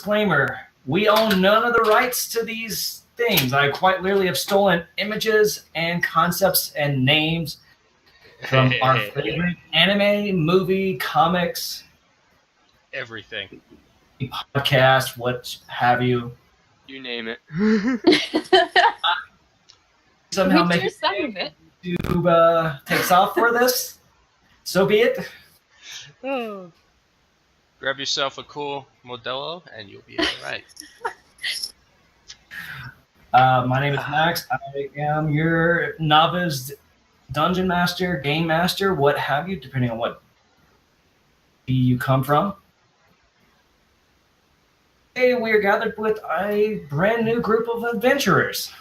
disclaimer. We own none of the rights to these things. I quite literally have stolen images and concepts and names from our favorite anime, movie, comics, everything, podcast, what have you. You name it. Somehow We make do some of it. YouTube takes off for this. So be it. Grab yourself a cool Modelo and you'll be alright. My name is Max. I am your novice dungeon master, game master, what have you, depending on what you come from. Today we are gathered with a brand new group of adventurers.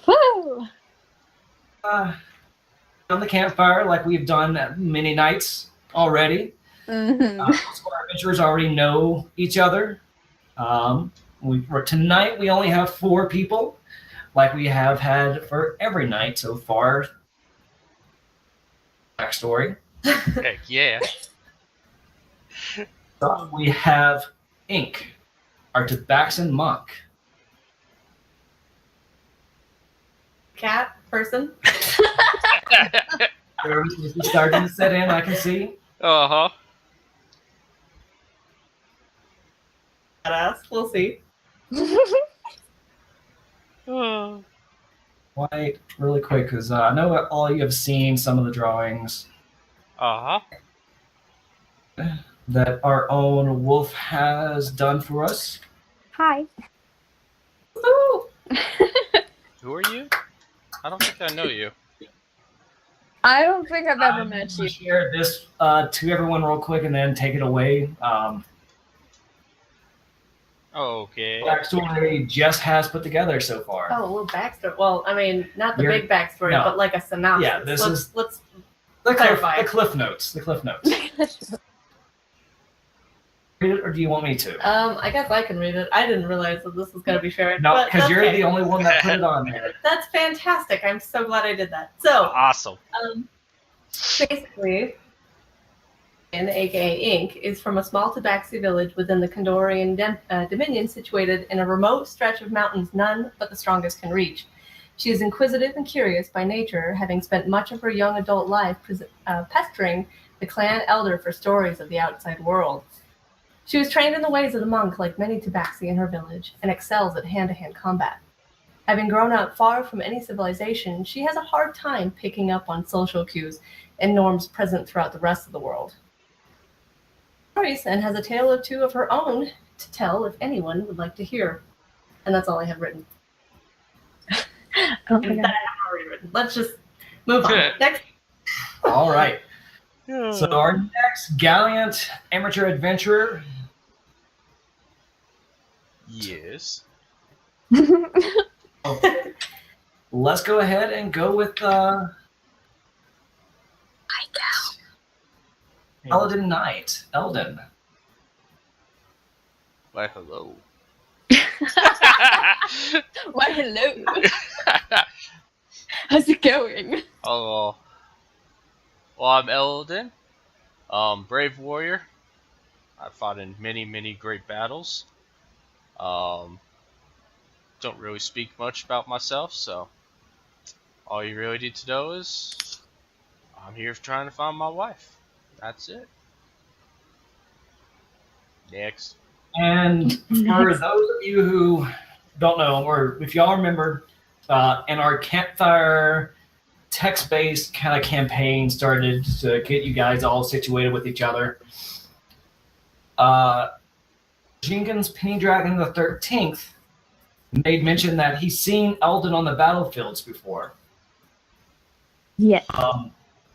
Woo! On the campfire, like we've done many nights already. Mm-hmm. Most of our adventurers already know each other. Tonight we only have 4 people, like we have had for every night so far. Backstory. Heck yeah. So we have Ink, our Tabaxan monk. Cat person. Everything's starting to set in, I can see. Uh-huh. Badass. We'll see. Wait, really quick, because I know all you have seen some of the drawings Uh-huh. that our own Wolf has done for us. Hi. Woo! Who are you? I don't think I know you. I don't think I've ever I'm met gonna you. share this to everyone real quick and then take it away. Okay. Backstory Jess has put together so far. Oh, a little backstory. Well, I mean, not the You're- big backstory, no. but like a synopsis. Yeah, this is- Let's the clarify. cliff notes. The cliff notes. Read it, or do you want me to? I guess I can read it. I didn't realize that this was going to be shared. No, but because that's you're okay. the only one that put it on there. That's fantastic. I'm so glad I did that. So, Awesome. basically, aka Ink, is from a small tabaxi village within the Kandorian Dominion situated in a remote stretch of mountains none but the strongest can reach. She is inquisitive and curious by nature, having spent much of her young adult life pestering the clan elder for stories of the outside world. She was trained in the ways of the monk like many tabaxi in her village and excels at hand-to-hand combat. Having grown up far from any civilization, she has a hard time picking up on social cues and norms present throughout the rest of the world. Stories and has a tale or two of her own to tell if anyone would like to hear. And that's all I have written. Oh And that I have already written. Let's just move on. Next. All right. So our next gallant amateur adventurer. Yes. Let's go ahead and go with Paladin Knight, Eldon. Why, hello. Why, hello. How's it going? Oh, well, I'm Eldon, brave warrior. I fought in many, many great battles. Don't really speak much about myself, so all you really need to know is I'm here trying to find my wife. That's it. Next. And for those of you who don't know, or if y'all remember, in our campfire text-based kind of campaign started to get you guys all situated with each other. Jenkins Penny Dragon the 13th made mention that he's seen Eldon on the battlefields before. Yeah.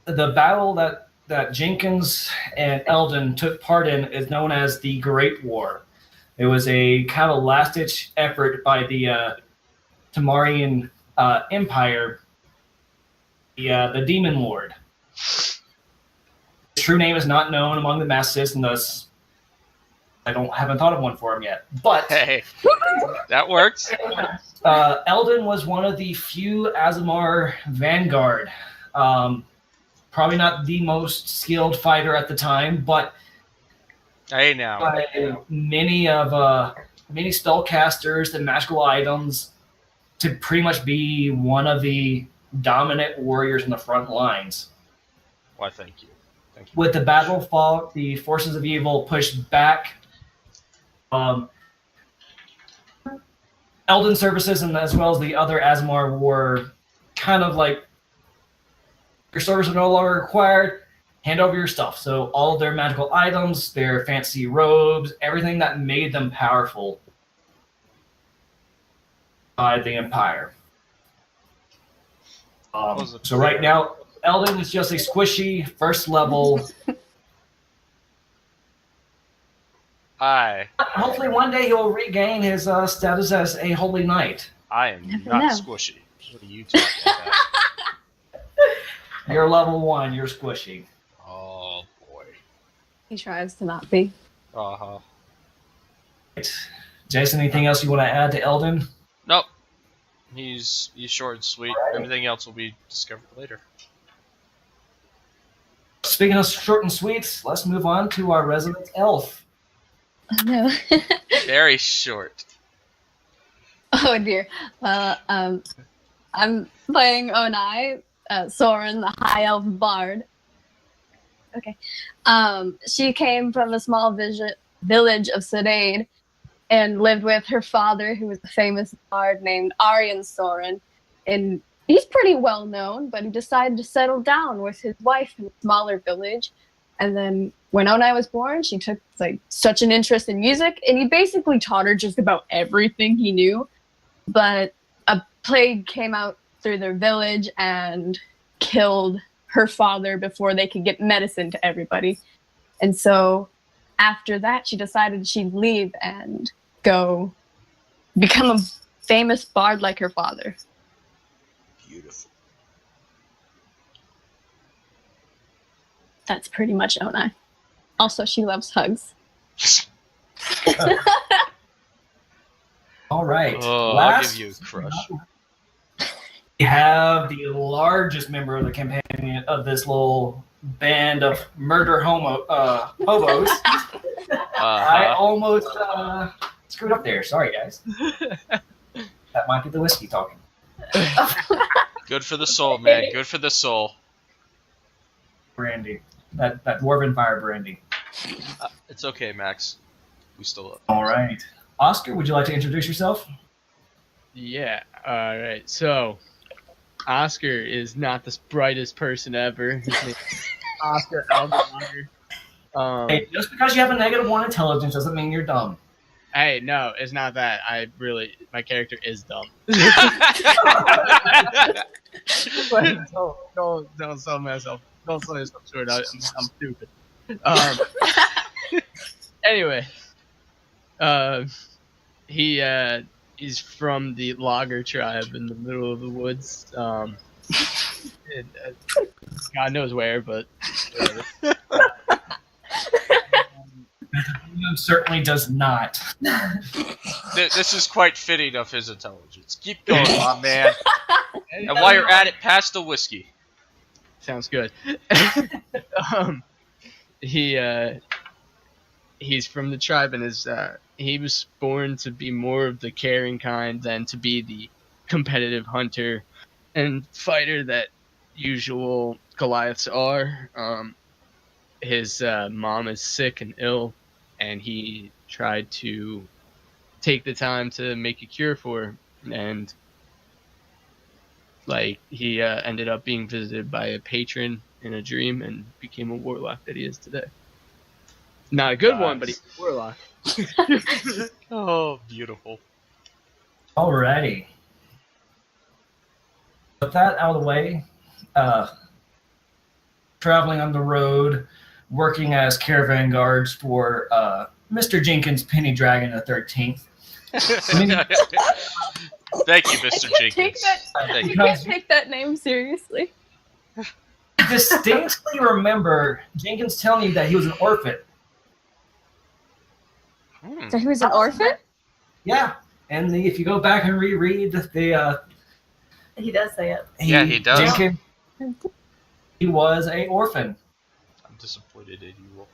The battle that Jenkins and Eldon took part in is known as the Great War. It was a kind of last-ditch effort by the Tamarian Empire, the Demon Lord. His true name is not known among the masses, and thus I haven't thought of one for him yet. But Hey, that works. Eldon was one of the few Azamar vanguard. Probably not the most skilled fighter at the time, but Hey now. by many of many spellcasters and magical items to pretty much be one of the dominant warriors in the front lines. Why, thank you. Thank you. With the battle fought, the forces of evil pushed back. Elden services and as well as the other Asmar were kind of like, your services are no longer required, hand over your stuff. So all of their magical items, their fancy robes, everything that made them powerful by the Empire. So right now, Elden is just a squishy first level. Hopefully one day he will regain his status as a holy knight. I am Never not know. squishy. What are you talking about? You're level 1, you're squishy. Oh, boy. He tries to not be. Uh-huh. Right. Jason, anything else you want to add to Elden? Nope. He's short and sweet. Alright. Everything else will be discovered later. Speaking of short and sweet, let's move on to our resident elf. Oh no. Very short. Oh dear. Well, I'm playing Onai, Soren, the High Elf Bard. Okay. She came from a small village of Sedaid and lived with her father, who was a famous bard named Aryan Soren. And he's pretty well known, but he decided to settle down with his wife in a smaller village. And then when Onai was born, she took like such an interest in music, and he basically taught her just about everything he knew. But a plague came out through their village and killed her father before they could get medicine to everybody. And so after that, she decided she'd leave and go become a famous bard like her father. Beautiful. That's pretty much Onai. Also, she loves hugs. All right. Oh, I'll Last, give you a crush. we have the largest member of the companion of this little band of murder hobos. I almost screwed up there. Sorry, guys. That might be the whiskey talking. Good for the soul, man. Good for the soul. Brandy. That dwarven fire brandy. It's okay, Max. We still love. All right. Oscar, would you like to introduce yourself? Yeah, alright. So, Oscar is not the brightest person ever. His name is Oscar Alderwater. Hey, just because you have a -1 intelligence doesn't mean you're dumb. Hey, no, it's not that. My character is dumb. But don't sell myself. Don't sell yourself short. I'm stupid. Anyway, he's from the Logger tribe in the middle of the woods. God knows where, but Certainly does not. This is quite fitting of his intelligence. Keep going, my man. And while you're at it, pass the whiskey. sounds good. He's from the tribe, and he was born to be more of the caring kind than to be the competitive hunter and fighter that usual Goliaths are. His mom is sick and ill, and he tried to take the time to make a cure for her, and he ended up being visited by a patron in a dream and became a warlock that he is today. Not a good one, but he's a warlock. Oh, beautiful. Alrighty. With that out of the way, traveling on the road, working as caravan guards for Mr. Jenkins, Penny Dragon the 13th. Thank you, Mr. Jenkins. Thank You you. can't take that name seriously. I distinctly remember Jenkins telling you that he was an orphan. So he was an orphan? Yeah, and if you go back and reread the He does say it. Yeah, he does. Jenkins, he was an orphan. I'm disappointed in you all.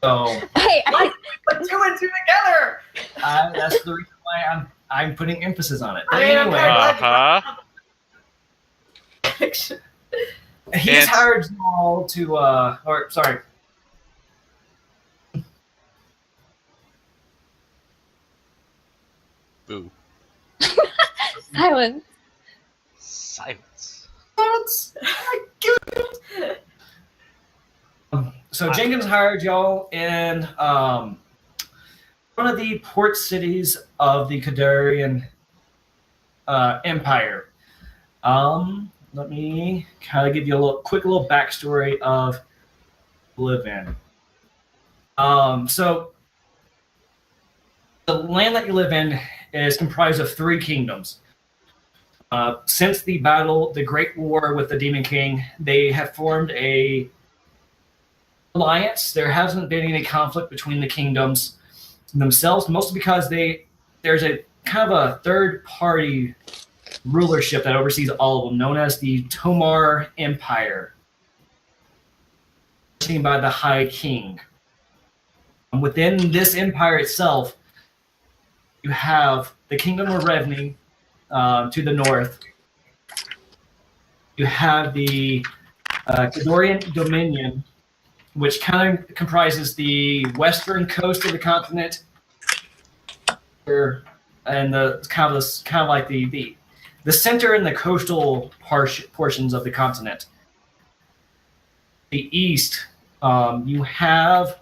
So Hey, Put two and two together. that's the reason why I'm putting emphasis on it. But I mean, I'm anyway, kinda glad Uh-huh. you he's And- hired you all to, or sorry. Boo. silence. Silence. So Jenkins hired y'all in one of the port cities of the Kadarian Empire. Let me kind of give you a quick little backstory of live in. So the land that you live in is comprised of 3 kingdoms. Since the battle, the Great War with the Demon King, they have formed a alliance. There hasn't been any conflict between the kingdoms themselves, mostly because there's a kind of a third party rulership that oversees all of them, known as the Tomar Empire, seen by the High King. And within this empire itself, you have the Kingdom of Revni to the north. You have the Cadorian Dominion, which kind of comprises the western coast of the continent, and the kind of like the center and the coastal portions of the continent. The east, you have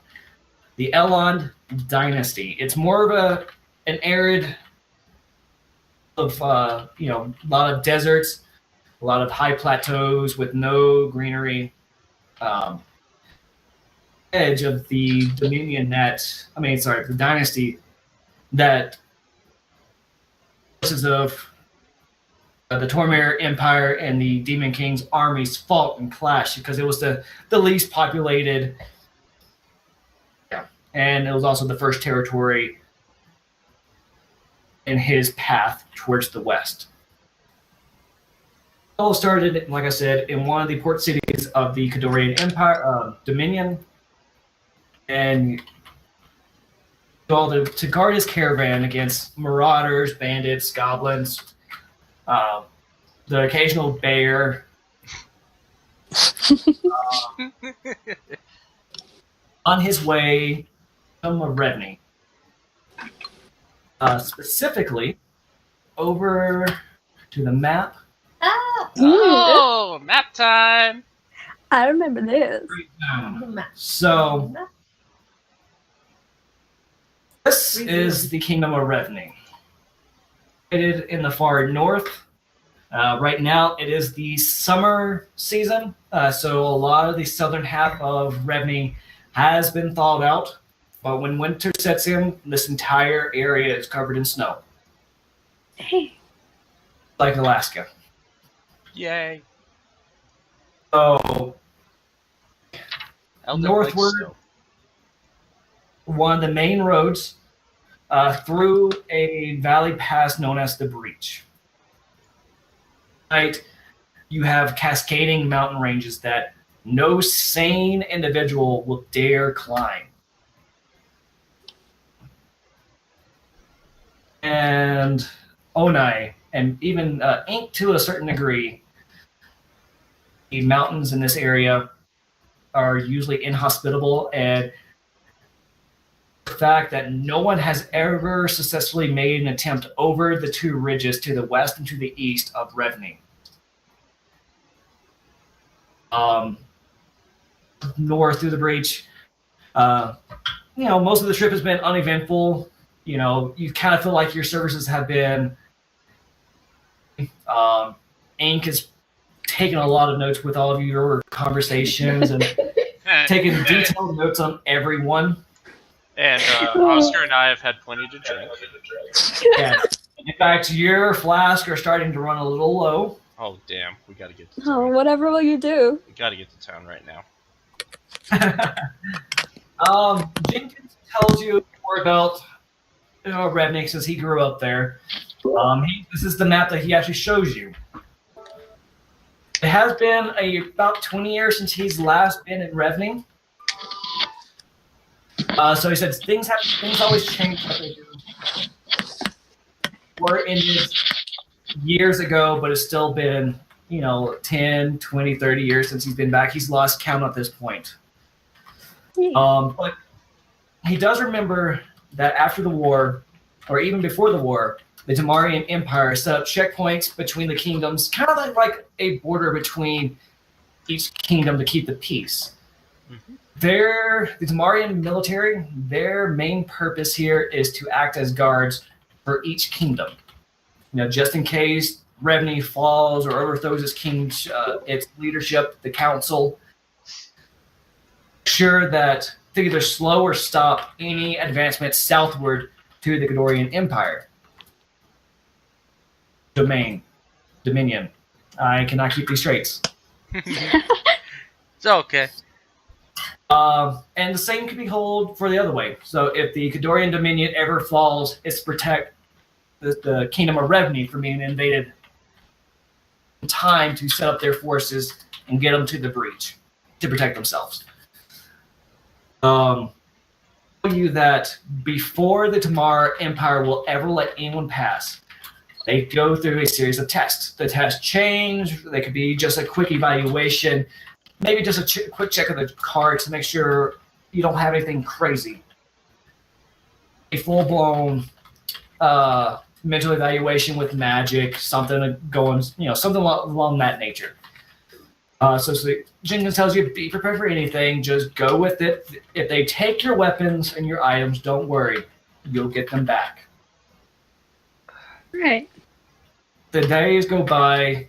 the Elond dynasty. It's more of an arid of a lot of deserts, a lot of high plateaus with no greenery. Edge of the dominion the dynasty that forces of the Tormir Empire and the Demon King's armies fought and clashed because it was the least populated, and it was also the first territory in his path towards the west. It all started, like I said, in one of the port cities of the Cadorian Empire Dominion, and to guard his caravan against marauders, bandits, goblins, the occasional bear. On his way from Revni. Specifically, over to the map. Oh, map time! I remember this. So, this is the Kingdom of Revni. Located in the far north. Right now, it is the summer season, so a lot of the southern half of Revni has been thawed out. But when winter sets in, this entire area is covered in snow. Hey. Like Alaska. Yay. So, Elden northward, likes snow. one of the main roads through a valley pass known as the Breach. Right, you have cascading mountain ranges that no sane individual will dare climb. And Onai, and even Ink to a certain degree, the mountains in this area are usually inhospitable, and the fact that no one has ever successfully made an attempt over the 2 ridges to the west and to the east of Revni. North through the Breach, most of the trip has been uneventful. You kind of feel like your services have been. Ink has taken a lot of notes with all of your conversations and taken detailed notes on everyone. And Oscar and I have had plenty to drink. Yeah. In fact, your flask are starting to run a little low. Oh, damn. We gotta get to Oh, town. whatever will you do? We gotta get to town right now. Jenkins tells you more about Revnik since he grew up there. This is the map that he actually shows you. It has been about 20 years since he's last been in Revni. So he said things always change what they do. War ended years ago, but it's still been, 10, 20, 30 years since he's been back. He's lost count at this point. But he does remember that after the war, or even before the war, the Tamarian Empire set up checkpoints between the kingdoms, kind of like a border between each kingdom to keep the peace. Mm-hmm. The Tamarian military, their main purpose here is to act as guards for each kingdom. Just in case Revenue falls or overthrows its leadership, the council, sure that to either slow or stop any advancement southward to the Gondorian Empire. Dominion. I cannot keep these straight. It's okay. And the same can be held for the other way. So if the Gondorian Dominion ever falls, it's to protect the Kingdom of Revenue from being invaded in time to set up their forces and get them to the breach to protect themselves. Tell you that before the Tamar Empire will ever let anyone pass, they go through a series of tests. The tests change. They could be just a quick evaluation, maybe just a quick check of the cards to make sure you don't have anything crazy. A full-blown mental evaluation with magic, something going, something along that nature. So Jenkins tells you, be prepared for anything. Just go with it. If they take your weapons and your items, don't worry. You'll get them back. Right. The days go by.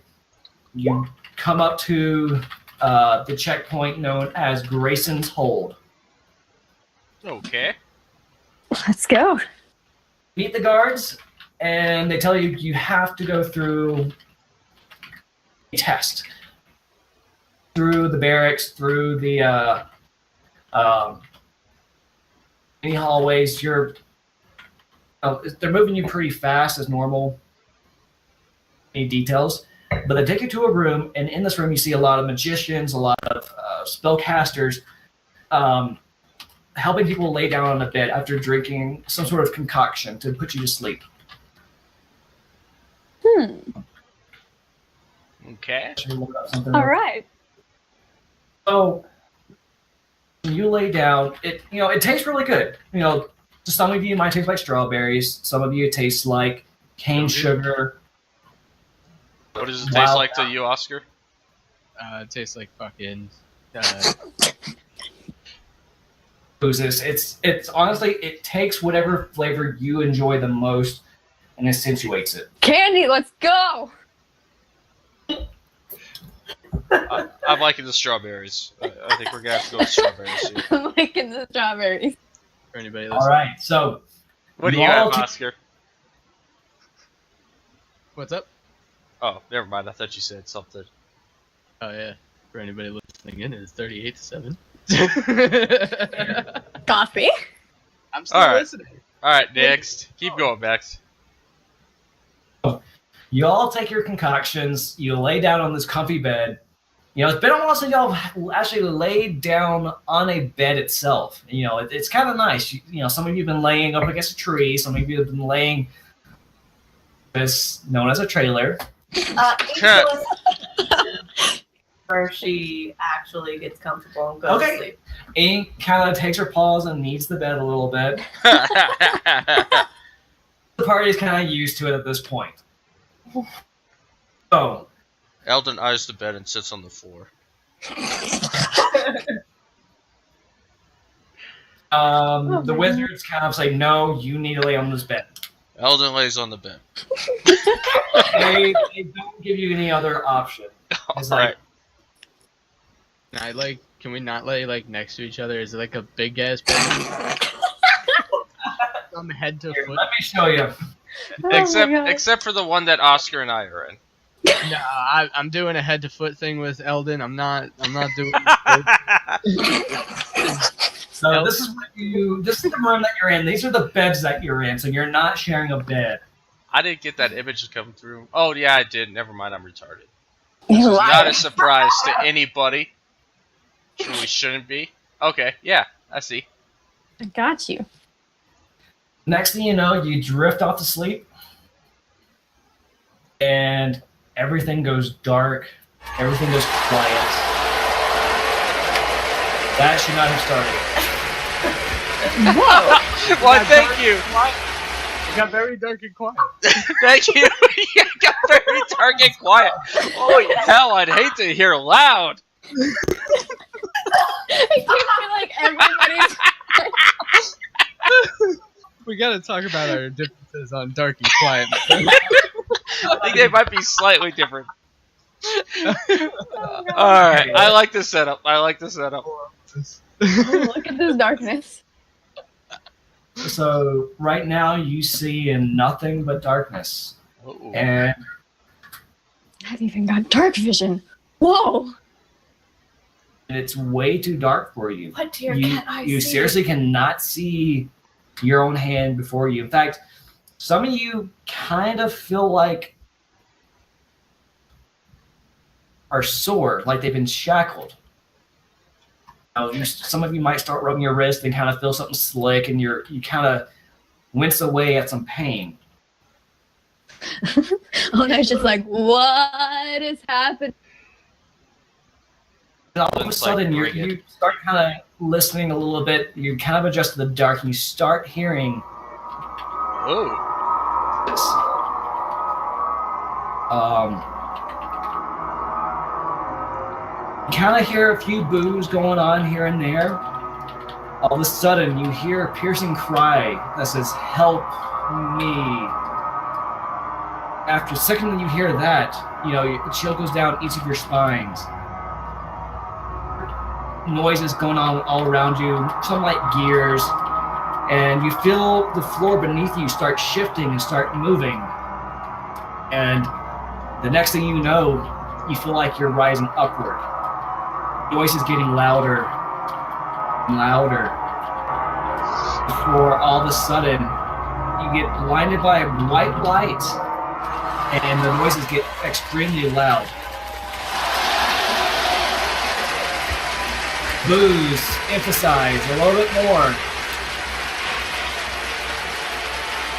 You come up to the checkpoint known as Grayson's Hold. Okay. Let's go. Meet the guards, and they tell you you have to go through a test. Through the barracks, through the any hallways. They're moving you pretty fast as normal. Any details, but they take you to a room, and in this room you see a lot of magicians, a lot of spellcasters, helping people lay down on a bed after drinking some sort of concoction to put you to sleep. Okay. All right. So when you lay down, it tastes really good. To some of you it might taste like strawberries. Some of you it tastes like cane sugar. What does it taste like to you, Oscar? It tastes like fucking. This. It's honestly, it takes whatever flavor you enjoy the most and accentuates it. Candy, let's go. I'm liking the strawberries. I think we're gonna have to go with strawberries here. I'm liking the strawberries. For anybody listening. All right, so What do you have, Oscar? What's up? Oh, never mind. I thought you said something. Oh yeah. For anybody listening in, it's 38 to 7. Coffee. I'm still listening. All right, next. Keep going, Max. you all take your concoctions. You lay down on this comfy bed. It's been a while since y'all actually laid down on a bed itself. It's kind of nice. Some of you have been laying up against a tree. Some of you have been laying this known as a trailer. Where she actually gets comfortable and goes to sleep. Ink kind of takes her paws and kneads the bed a little bit. The party's kind of used to it at this point. So, Eldon eyes the bed and sits on the floor. The wizards kind of say, no, you need to lay on this bed. Eldon lays on the bed. They don't give you any other option. It's Alright. Can we not lay next to each other? Is it like a big ass bed? From head to Here, foot. let me show you. Except for the one that Oscar and I are in. No, I'm doing a head to foot thing with Eldon. I'm not doing. So this is the room that you're in. These are the beds that you're in. So you're not sharing a bed. I didn't get that image come through. Oh yeah, I did. Never mind, I'm retarded. You It's liar. not a surprise to anybody. Sure, we shouldn't be. Okay, yeah, I see. I got you. Next thing you know, you drift off to sleep, and everything goes dark. Everything goes quiet. That should not have started. Whoa! Why, thank you. It got very dark and quiet. Thank you. It got very dark and quiet. Holy hell, I'd hate to hear loud. I feel like everybody's. We gotta talk about our differences on dark and quiet. I think they might be slightly different. Alright, I like the setup. Oh, look at this darkness. So right now you see in nothing but darkness. Ooh. And I've even got dark vision. Whoa! it's way too dark for you. What dear You, cat I you see? seriously cannot see your own hand before you. In fact, some of you kind of feel like are sore, like they've been shackled. Some of you might start rubbing your wrist and kind of feel something slick, and you kind of wince away at some pain. Oh, no, it's just like, what is happening? And all of a sudden, you start kind of listening a little bit. You kind of adjust to the dark, and you start hearing Ooh. this. You kind of hear a few boos going on here and there. All of a sudden, you hear a piercing cry that says, "Help me." After the second that you hear that, a chill goes down each of your spines. Noises going on all around you, some like gears, and you feel the floor beneath you start shifting and start moving. And the next thing you know, you feel like you're rising upward. The voice is getting louder and louder. Before all of a sudden, you get blinded by a bright light, and the noises get extremely loud. Boos, emphasize a little bit more.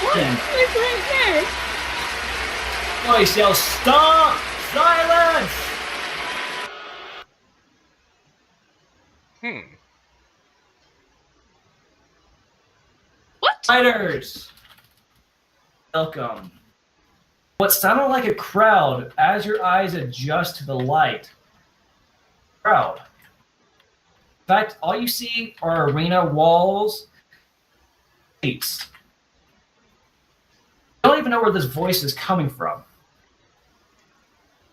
What? And It's right there. voice yells, "Stop! Silence!" What? Fighters, welcome. What sounded like a crowd as your eyes adjust to the light. Crowd. In fact, all you see are arena walls, seats. You don't even know where this voice is coming from.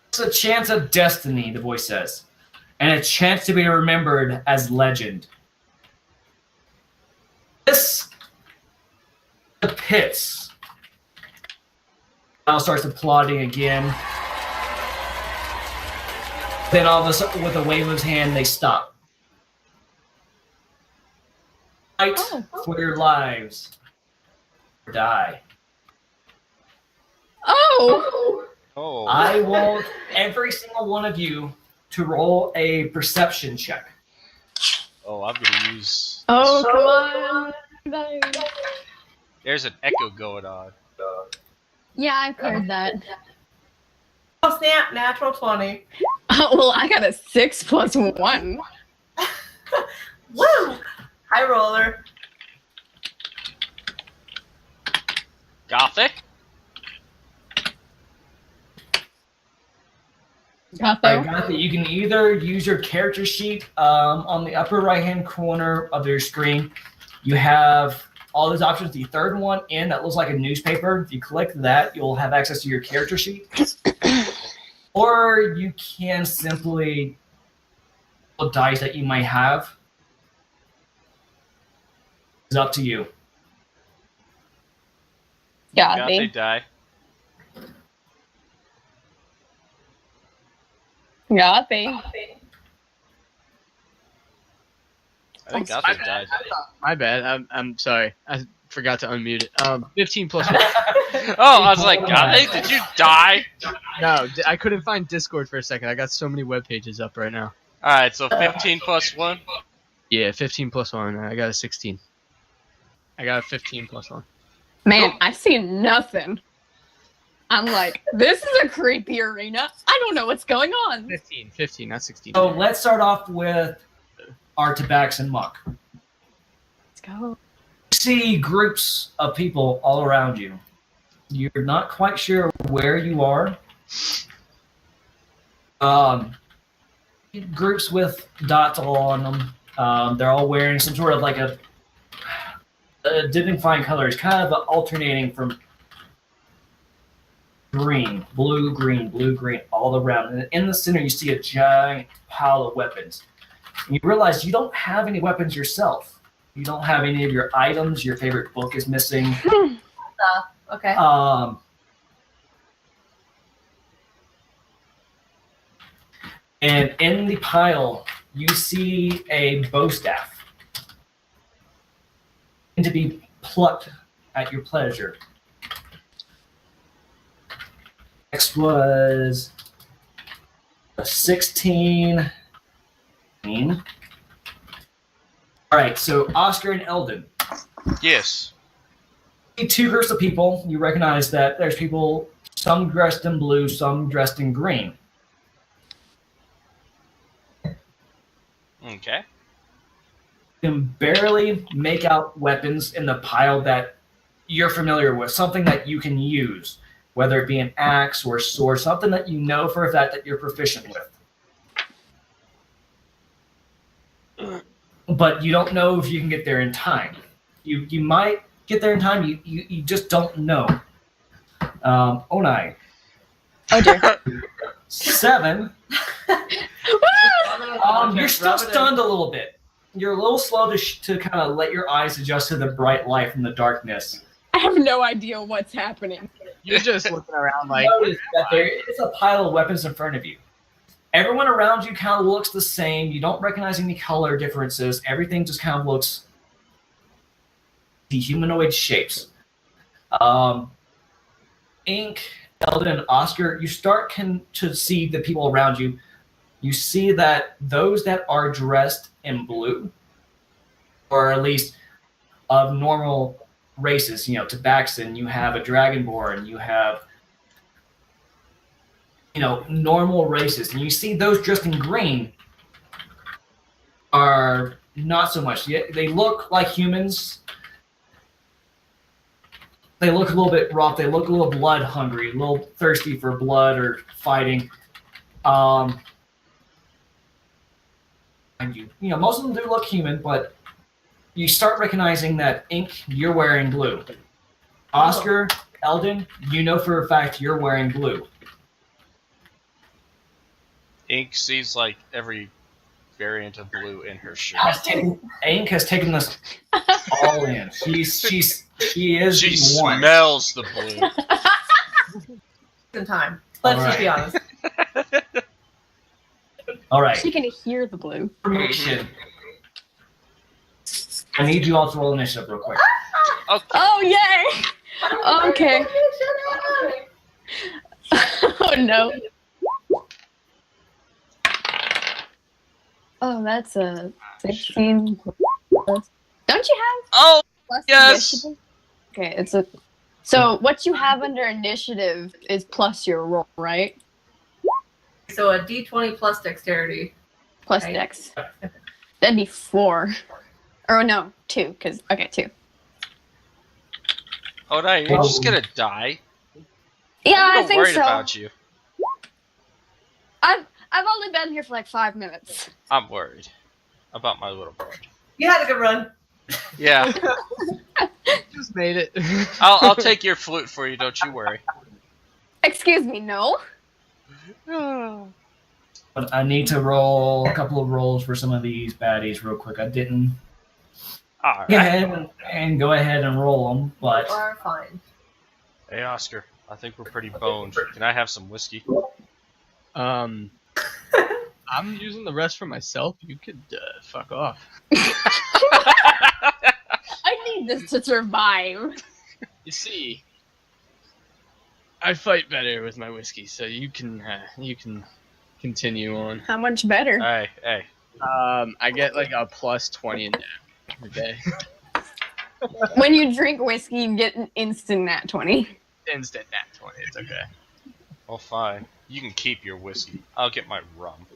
It's a chance of destiny, the voice says, and a chance to be remembered as legend. This, the pits. Now starts applauding again. Then all of a sudden, with a wave of his hand, they stop. Fight for your lives, or die. Oh! Oh. I want every single one of you to roll a perception check. Oh, I'm gonna use. Oh, come on. There's an echo going on. Yeah, I've heard that. Oh snap! Natural 20. Oh, well, I got a 6 plus 1. Woo! High roller. Gothic? Got I there. got that. You can either use your character sheet on the upper right-hand corner of your screen. You have all those options. The third one in that looks like a newspaper. If you click that, you'll have access to your character sheet. Or you can simply roll dice that you might have. It's up to you. Got Gothic me. die. Got me. I think Gothic died. My bad. I'm sorry. I forgot to unmute it. 15 plus 1. Oh, I was like, Gothic, did you die? No, I couldn't find Discord for a second. I got so many web pages up right now. Alright, so 15 plus 1. Yeah, 15 plus 1. I got a 16. I got a 15 plus 1. Man, I see nothing. I'm like, this is a creepy arena. I don't know what's going on. 15, not 16. So let's start off with our Tabax and Muck. Let's go. See groups of people all around you. You're not quite sure where you are. Groups with dots all on them. They're all wearing some sort of like a dignifying colors, kind of alternating from green, blue, green, all around. And in the center, you see a giant pile of weapons. And you realize you don't have any weapons yourself. You don't have any of your items. Your favorite book is missing. Okay. And in the pile, you see a bow staff. And to be plucked at your pleasure. Next was a 16. All right, so Oscar and Eldon. Yes. Two groups of people. You recognize that there's people, some dressed in blue, some dressed in green. Okay. You can barely make out weapons in the pile that you're familiar with, something that you can use, whether it be an axe or a sword, something that you know for a fact that you're proficient with. But you don't know if you can get there in time. You might get there in time, you just don't know. Onai. Oh dear. 7. You're still stunned a little bit. You're a little slow to kind of let your eyes adjust to the bright light from the darkness. I have no idea what's happening. You're just looking around like... Notice that there is a pile of weapons in front of you. Everyone around you kind of looks the same. You don't recognize any color differences. Everything just kind of looks the humanoid shapes. Ink, Eldon, and Oscar, you start to see the people around you. You see that those that are dressed in blue, or at least of normal races, Tabaxan, you have a Dragonborn, you have, normal races. And you see those dressed in green are not so much. They look like humans. They look a little bit rough. They look a little blood hungry, a little thirsty for blood or fighting. Most of them do look human, but you start recognizing that Ink, you're wearing blue. Oscar, Eldon, you know for a fact you're wearing blue. Ink sees like every variant of blue in her shirt. Ink has taken this all in. She is She the one. smells the blue. In time. Let's All just be honest. All right. She can hear the blue. Information. I need you all to roll initiative real quick. Okay. Oh yay! Okay. Oh no. Oh, that's a 16 plus. Don't you have Oh, plus yes. initiative? Okay, it's a. So what you have under initiative is plus your roll, right? So a D20 plus dexterity. Plus Okay. dex. That'd be 4. Or no, 2. Because 2. Oh no, you're just gonna die. Yeah, I'm I not think worried so. about you. I've only been here for like 5 minutes. I'm worried about my little bird. You had a good run. Yeah, Just made it. I'll take your flute for you. Don't you worry. Excuse me, no. But I need to roll a couple of rolls for some of these baddies real quick. I didn't All go right. ahead and go ahead and roll them, but You are fine. Hey Oscar, I think we're pretty boned. Can I have some whiskey? I'm using the rest for myself. You could fuck off. I need this to survive. You see, I fight better with my whiskey, so you can continue on. How much better? Hey. I get like a plus 20 in damage per day. When you drink whiskey, you get an instant nat 20. Instant nat 20. It's okay. Well, fine. You can keep your whiskey. I'll get my rum.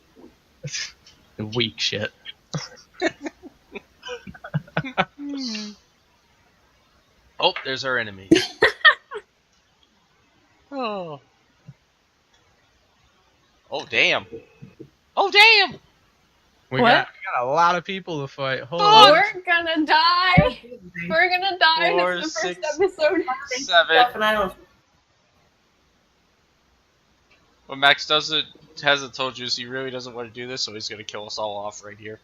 Weak shit. Oh, there's our enemy. Oh. Oh, damn. Oh, damn! We What? got a lot of people to fight. Hold Fuck! on. We're gonna die. We're gonna die. Four, It's the first six, episode. 7. And I don't. What Max hasn't told you is he really doesn't want to do this, so he's gonna kill us all off right here.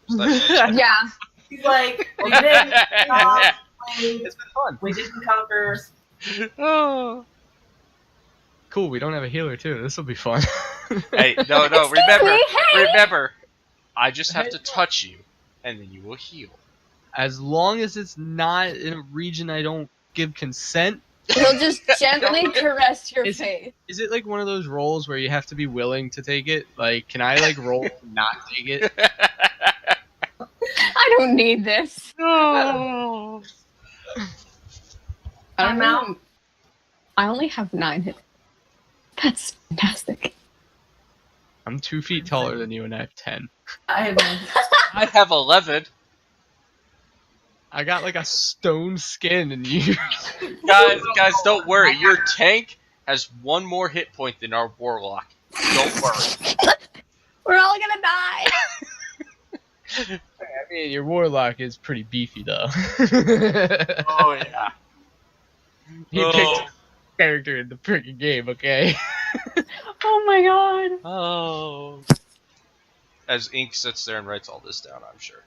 So that's- Yeah. He's like, we didn't stop playing. It's been fun. We didn't conquer. Oh. Cool, we don't have a healer too. This will be fun. Hey, no, Excuse remember, me, hey! remember, I just have to touch you, and then you will heal. As long as it's not in a region I don't give consent. He'll just gently caress your Is- face. Is it like one of those rolls where you have to be willing to take it? Like, can I like roll to not take it? I don't need this. No. I'm out. I only have 9 hits. That's fantastic. I'm 2 feet taller than you and I have 10. I have no. I have 11. I got like a stone skin and you. Guys, don't worry. Your tank has 1 more hit point than our warlock. Don't worry. We're all gonna die. I mean, your warlock is pretty beefy though. Oh yeah. He picked a character in the freaking game, okay? Oh my god. Oh. As Ink sits there and writes all this down, I'm sure.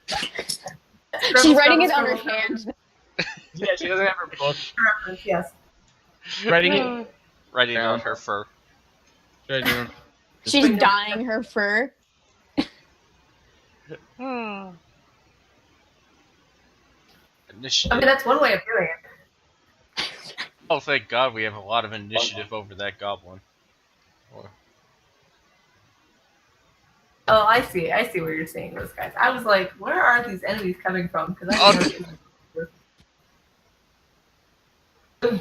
She's writing it on her hand. Yeah, she doesn't have her book. Reference, yes. Writing it. Writing on her fur. She's dyeing her fur. Initiative. I mean, that's one way of doing it. Oh, thank God we have a lot of initiative over that goblin. Oh, I see. I see where you're seeing those guys. I was like, where are these enemies coming from? Because I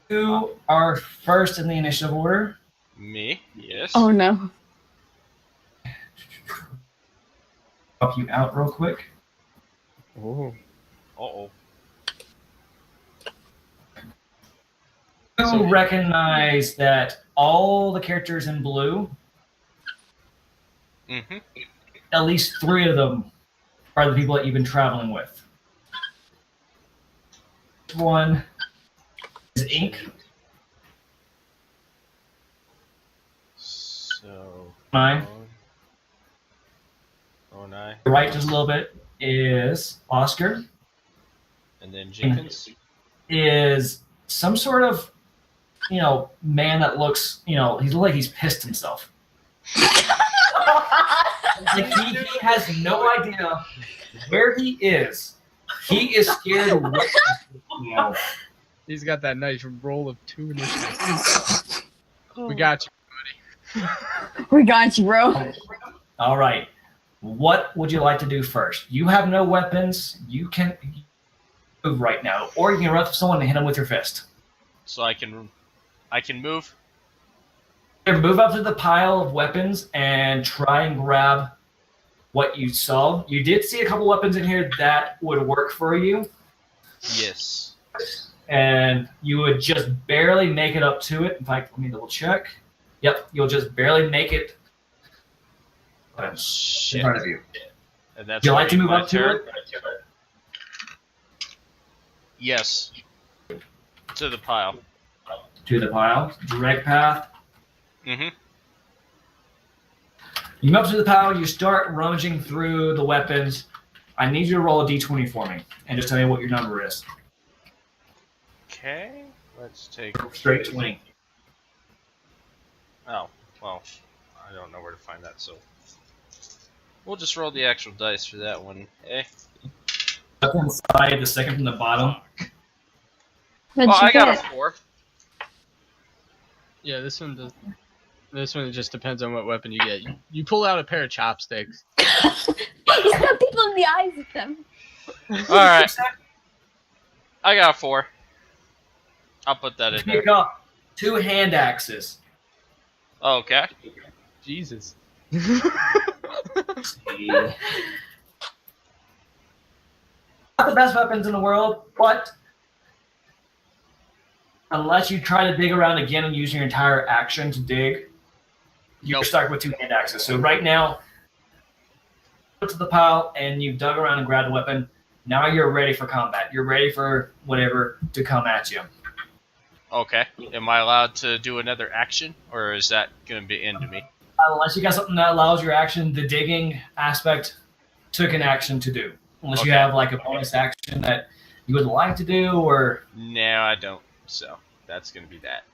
Who are first in the initiative order? Me? Yes. Oh no. Help you out real quick. Oh. Uh-oh. You recognize that all the characters in blue, Mm-hmm. at least 3 of them are the people that you've been traveling with. One is Ink. So... 9. Oh, 9. Right just a little bit is Oscar. And then Jenkins. Is some sort of, man that looks, he looks like he's pissed himself. Like he has no idea where he is. He is scared of what He's got that nice roll of 2 initiative. We got you. We got you, bro. All right. What would you like to do first? You have no weapons. You can move right now, or you can run up to someone and hit him with your fist. So I can move. Here, move up to the pile of weapons and try and grab what you saw. You did see a couple weapons in here that would work for you, Yes. and you would just barely make it up to it. In fact, let me double check. Yep, you'll just barely make it in Shit. front of you. And that's Would you like to my move up turn? to it? Yes. To the pile. To the pile. Direct path. Mm-hmm. You move up to the pile, you start rummaging through the weapons. I need you to roll a d20 for me, and just tell me what your number is. Okay. Let's take... Straight 20. Oh, well, I don't know where to find that, so... We'll just roll the actual dice for that one, eh? Up inside, the second from the bottom. What'd Well, you I got get? a 4. Yeah, this one does. This one, it just depends on what weapon you get. You pull out a pair of chopsticks. He's got people in the eyes with them. Alright. I got 4. I'll put that in there. Pick up 2 hand axes. Okay. Jesus. See. Not the best weapons in the world, but unless you try to dig around again and use your entire action to dig, you're Nope. stuck with 2 hand axes. So right now, go to the pile and you've dug around and grabbed a weapon. Now you're ready for combat. You're ready for whatever to come at you. Okay. Am I allowed to do another action, or is that going to be into me? Unless you got something that allows your action, the digging aspect took an action to do. Unless you Okay. have like a bonus action that you would like to do, or No, I don't. So that's going to be that.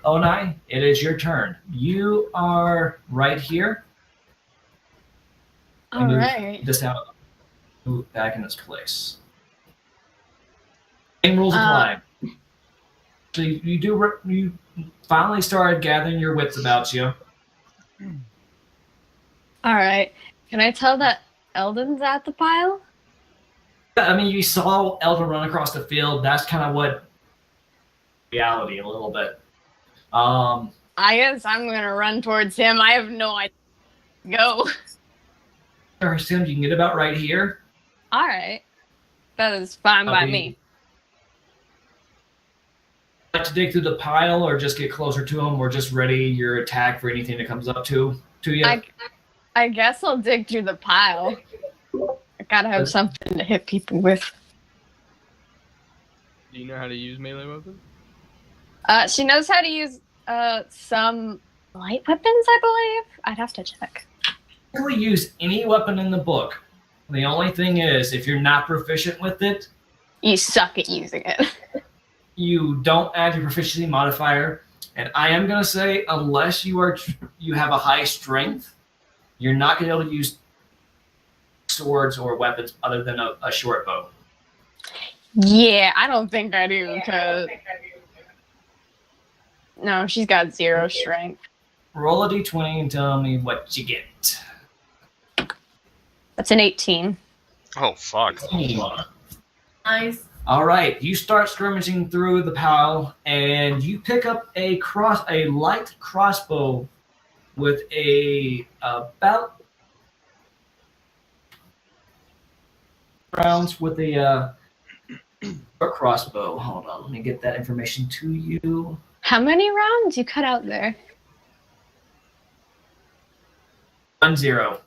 Onai, it is your turn. You are right here. All Move right. this out. Move back in its place. Same rules apply. So you finally started gathering your wits about you. All right. Can I tell that Eldon's at the pile? I mean, you saw Eldon run across the field. That's kind of what reality a little bit. I guess I'm gonna run towards him. I have no idea. Go. I assume you can get about right here. All right. That is fine by me. Like to dig through the pile, or just get closer to him, or just ready your attack for anything that comes up to you. I guess I'll dig through the pile. I gotta have something to hit people with. Do you know how to use melee weapons? She knows how to use some light weapons, I believe. I'd have to check. You can really use any weapon in the book. The only thing is, if you're not proficient with it, You suck at using it. you don't add your proficiency modifier. And I am gonna say, unless you have a high strength, you're not gonna be able to use swords or weapons other than a short bow. Yeah, I don't think I do, because... No, she's got 0 strength. Roll a d20 and tell me what you get. That's an 18. Oh, fuck. Nice. All right, you start skirmishing through the pile, and you pick up a light crossbow with about rounds with a crossbow. Hold on, let me get that information to you. How many rounds you cut out there? 1-0.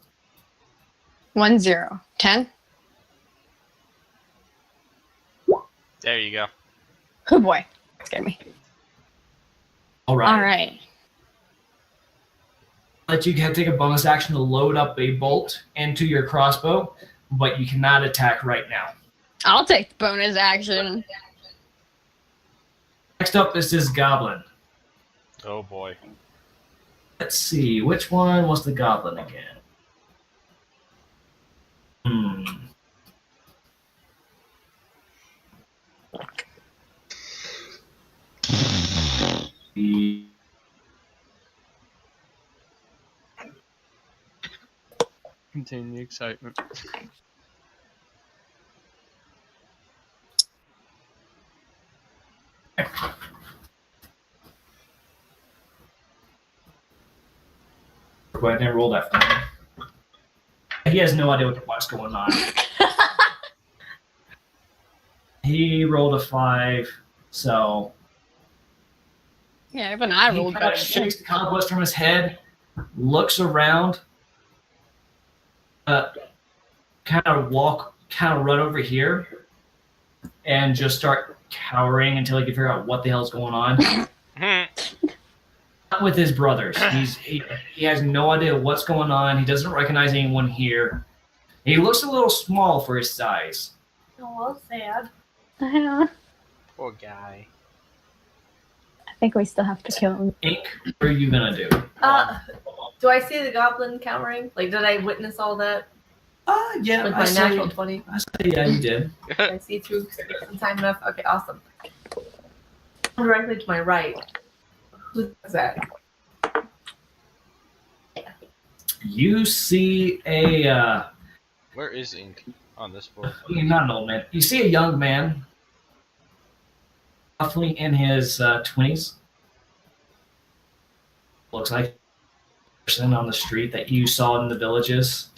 1-0. 10? There you go. Oh boy. Scared me. All right. All right. Let you can take a bonus action to load up a bolt into your crossbow, but you cannot attack right now. I'll take the bonus action. Next up is this goblin. Oh, boy. Let's see, which one was the goblin again? Contain the excitement. Go ahead and roll that for me. He has no idea what's going on. He rolled a 5, so Yeah, even I he rolled kind of better. shakes the cobwebs from his head, looks around, kind of run over here, and just start cowering until he can figure out what the hell's going on. Not with his brothers. He has no idea what's going on. He doesn't recognize anyone here. He looks a little small for his size. Oh, sad. I Poor guy. think we still have to kill him. Ink, what are you gonna do? Do I see the goblin countering? Like, did I witness all that Yeah, with I my say, natural 20? I say yeah, you did. Did I see through in time enough? Okay, awesome. Directly to my right. Who's that? You see a Where is Ink? on this board. Not an old man. You see a young man, roughly in his 20s. Looks like a person on the street that you saw in the villages.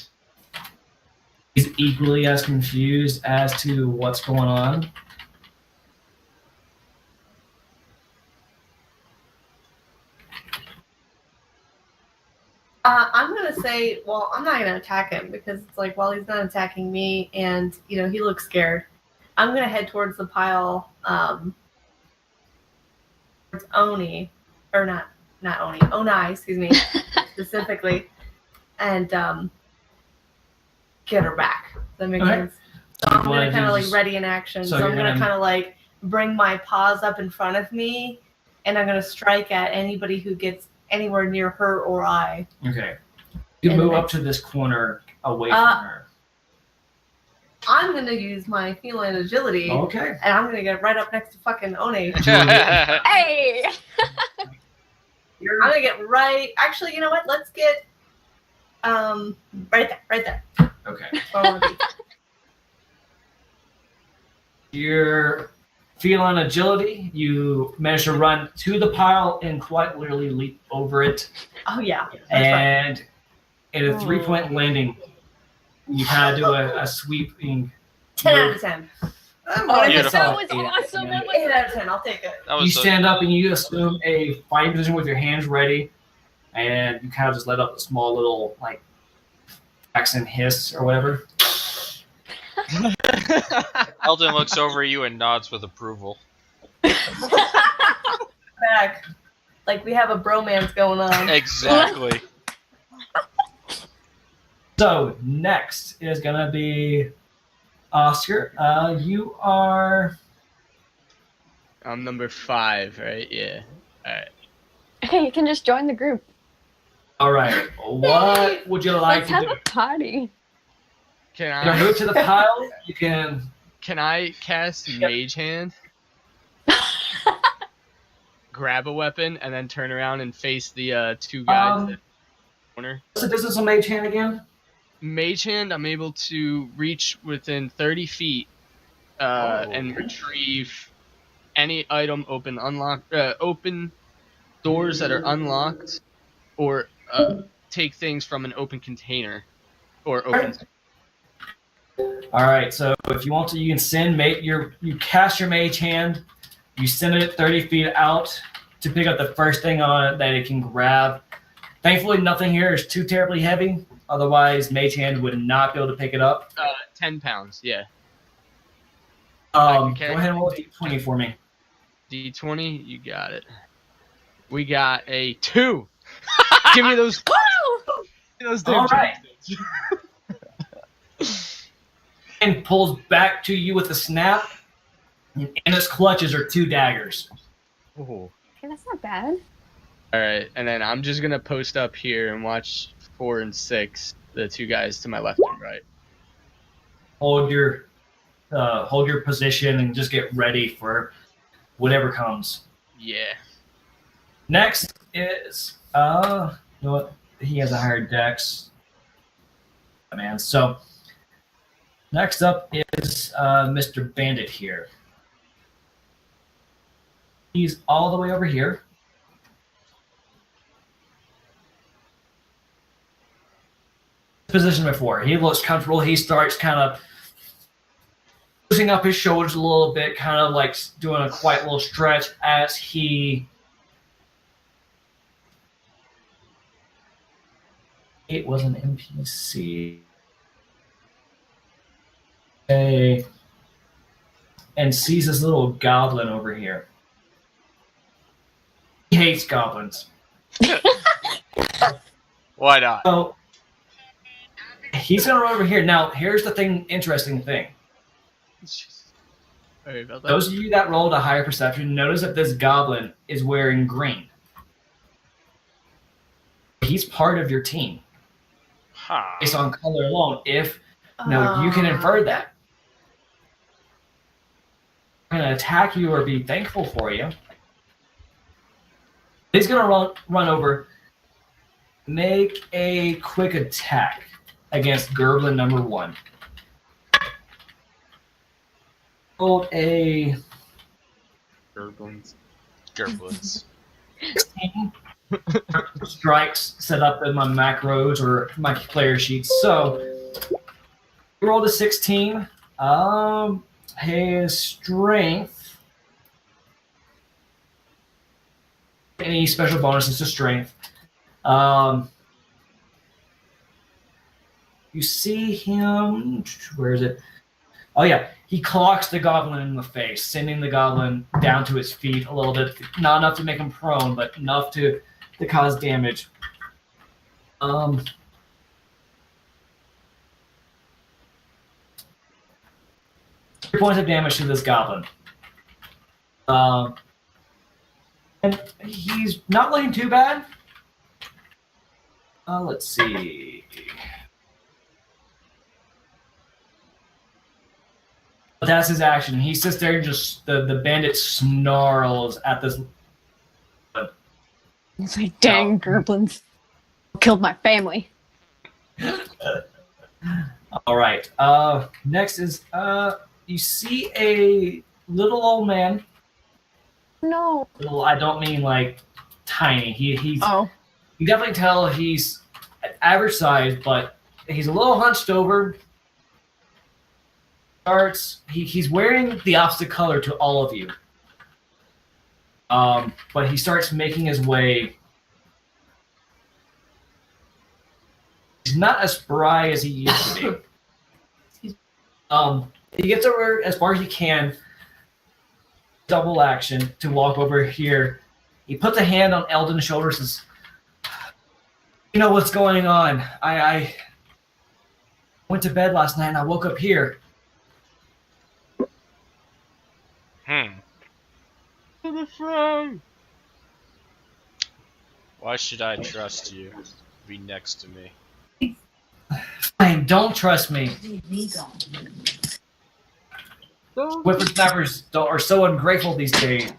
He's equally as confused as to what's going on. I'm gonna say, well, I'm not gonna attack him because it's like, well, he's not attacking me, and he looks scared. I'm gonna head towards the pile, towards Oni, or not Oni, Onai, excuse me, specifically, and get her back. Does that make sense? So I'm gonna kind of like ready in action. So I'm gonna kind of like bring my paws up in front of me, and I'm gonna strike at anybody who gets anywhere near her or I. Okay. You move up to this corner away from her. I'm going to use my feline agility. Okay. And I'm going to get right up next to fucking One. Hey! I'm going to get right... Actually, you know what? Let's get... right there. Okay. Where I wanna be. Your feline agility, you manage to run to the pile and quite literally leap over it. Oh, yeah. And in a 3-point landing, you kind of do a sweeping... 10 out of 10. That was awesome. 8 out of 10. I'll take it. You stand up and you assume a fighting position with your hands ready, and you kind of just let up a small little, like, accent hiss or whatever. Eldon looks over at you and nods with approval. Back. Like we have a bromance going on. Exactly. So, next is going to be Oscar. You are... I'm number 5, right? Yeah. Alright. Hey, you can just join the group. All right. What would you like Let's to have do? a party. Can You can I move to the pile. You can... can I cast Mage Hand? Grab a weapon and then turn around and face the 2 guys in the corner. What's the distance of Mage Hand again? Mage Hand, I'm able to reach within 30 feet and retrieve any item, open doors that are unlocked, or take things from an open container or open. All right. So if you want to, you can send you cast your Mage Hand. You send it 30 feet out to pick up the first thing on it that it can grab. Thankfully, nothing here is too terribly heavy. Otherwise, Mage Hand would not be able to pick it up. 10 pounds, yeah. Go ahead and roll a d20 for me. D20, you got it. We got a 2. Give me those. Those All right. chopsticks. And pulls back to you with a snap. And in its clutches are 2 daggers. Ooh. Okay, that's not bad. All right, and then I'm just gonna post up here and watch 4 and 6, the 2 guys to my left and right. Hold your position and just get ready for whatever comes. Yeah. Next is you know what? He has a higher dex. Man, so next up is Mr. Bandit here. He's all the way over here. Position before. He looks comfortable. He starts kind of pushing up his shoulders a little bit, kind of like doing a quiet little stretch as he... It was an NPC. Okay. And sees this little goblin over here. He hates goblins. Why not? So he's gonna run over here. Now, here's the interesting thing. Sorry about that. Those of you that rolled a higher perception, notice that this goblin is wearing green. He's part of your team. Huh. Based on color alone. You can infer that. I'm gonna attack you or be thankful for you. He's gonna run over, make a quick attack against Gerblin number 1. rolled a Gerblins. Gerblins. 16 strikes set up in my macros or my player sheets. So he rolled a 16. His strength. Any special bonuses to strength. You see him. Where is it? Oh yeah, he clocks the goblin in the face, sending the goblin down to his feet a little bit. Not enough to make him prone, but enough to cause damage. 3 points of damage to this goblin. And he's not looking too bad. Let's see. But that's his action. He sits there and just the bandit snarls at this. It's like, dang, Gerblins killed my family. All right. Next is you see a little old man. No. Little, I don't mean like tiny. He's Oh. you definitely tell he's average size, but he's a little hunched over. He's wearing the opposite color to all of you. But he starts making his way. He's not as spry as he used to be. He gets over as far as he can. Double action to walk over here. He puts a hand on Eldon's shoulder and says, "You know what's going on? I went to bed last night and I woke up here." Why should I trust you to be next to me? Fine, don't trust me. Whippersnappers are so ungrateful these days.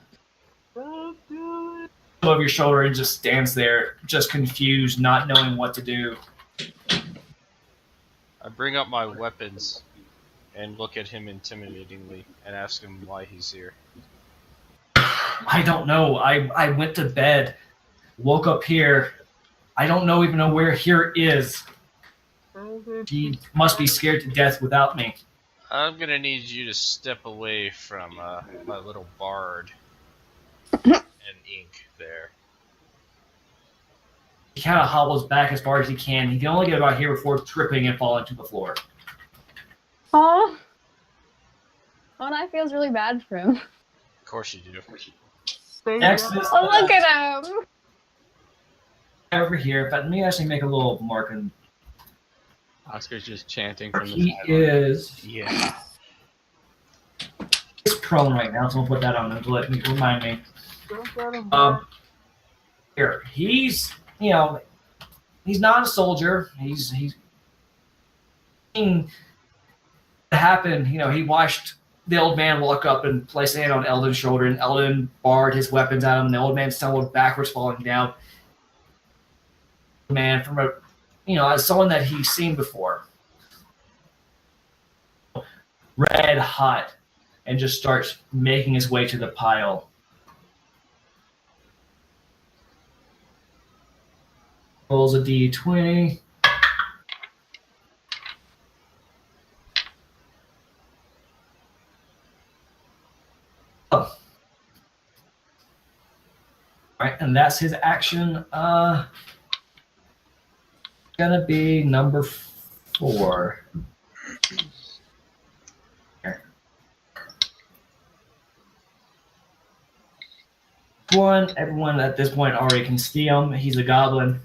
Over your shoulder and just stands there, just confused, not knowing what to do. I bring up my weapons and look at him intimidatingly and ask him why he's here. I don't know. I went to bed, woke up here. I don't even know where here is. He must be scared to death without me. I'm gonna need you to step away from my little bard and ink there. He kind of hobbles back as far as he can. He can only get about here before tripping and falling to the floor. Oh. Oh, and I feels really bad for him. Of course you do. Next is Oh, look at him. over here. But let me actually make a little mark. And Oscar's just chanting from the he sideline. is Yeah. he's prone right now, so I'll put that on him to let me remind me. Here, he's he's not a soldier. He's seen it happen. He watched the old man walk up and place a hand on Eldon's shoulder, and Eldon barred his weapons at him, and the old man stumbled backwards, falling down. Man, from as someone that he's seen before, red hot, and just starts making his way to the pile. Rolls a d20. Oh. Alright, and that's his action. Gonna be number 4. Here. Everyone at this point already can see him. He's a goblin.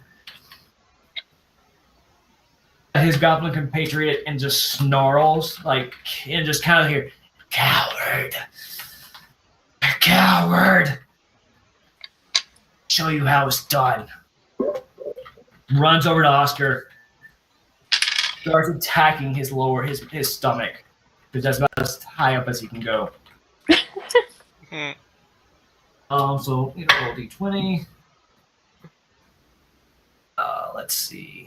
His goblin compatriot and just snarls, and just kind of hear, "Coward! Coward! Show you how it's done." Runs over to Oscar, starts attacking his stomach, because that's about as high up as he can go. So roll d20. Let's see.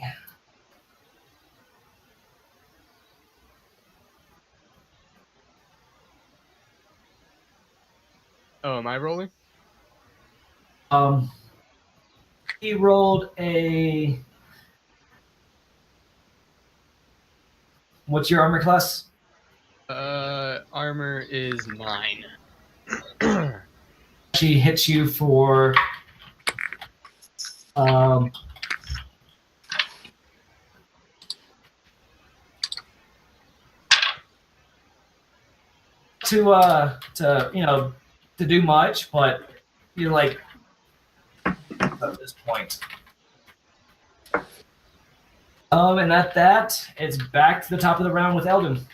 Oh, am I rolling? He rolled a. What's your armor class? Armor is 9. She hits you for. Um, to do much, but you're like at this point. And at that, it's back to the top of the round with Eldon.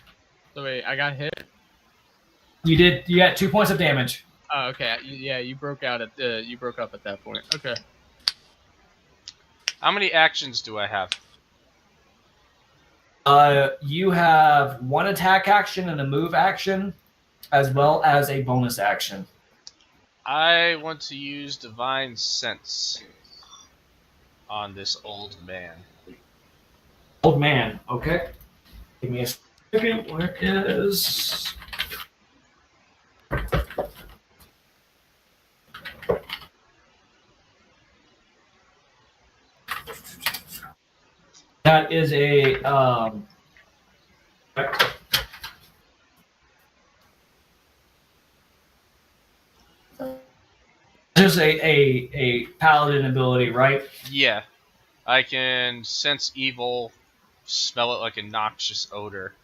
So wait, I got hit. You got 2 points of damage. Oh, okay. Yeah, you broke out at you broke up at that point. Okay. How many actions do I have? You have one attack action and a move action, as well as a bonus action. I want to use Divine Sense on this old man. Old man, okay. Give me a second. Where is... That is a... There's a paladin ability, right? Yeah. I can sense evil, smell it like a noxious odor.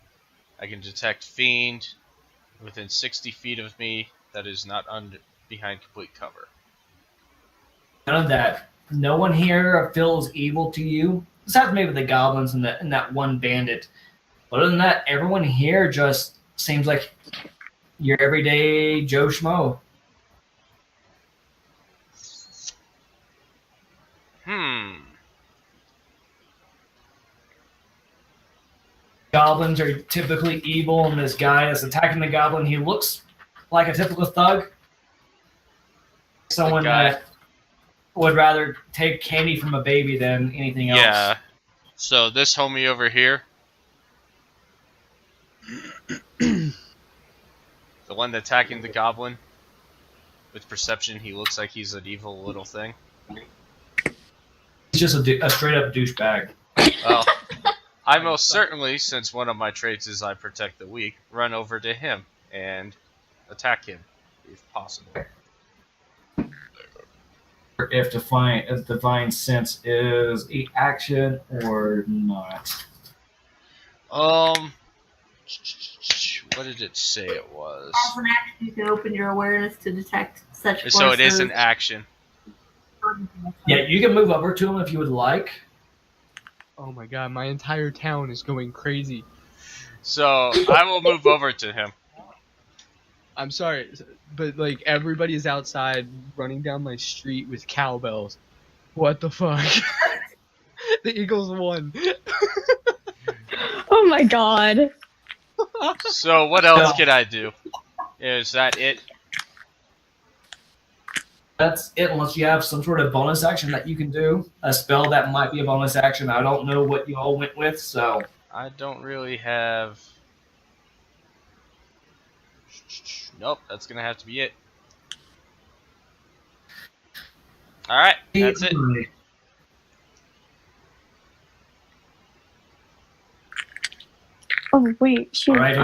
I can detect fiend within 60 feet of me that is not behind complete cover. None of that. No one here feels evil to you. Besides maybe the goblins and that one bandit. But other than that, everyone here just seems like your everyday Joe Schmo. Goblins are typically evil, and this guy that's attacking the goblin, he looks like a typical thug. Someone that would rather take candy from a baby than anything else. Yeah. So this homie over here, the one attacking the goblin, with perception, he looks like he's an evil little thing. He's just a straight up douchebag. Well, I most certainly, since one of my traits is I protect the weak, run over to him and attack him, if possible. If divine sense is a action or not. What did it say it was? As an action, you can open your awareness to detect such forces. So it is an action. Yeah, you can move over to him if you would like. Oh my god, my entire town is going crazy. So I will move over to him. I'm sorry, but like everybody is outside running down my street with cowbells. What the fuck? The Eagles won. Oh my god. So what else can I do? Is that it? That's it, unless you have some sort of bonus action that you can do. A spell that might be a bonus action. I don't know what you all went with, so... I don't really have... Nope, that's gonna have to be it. Alright, that's it. Oh wait, shoot. Alright,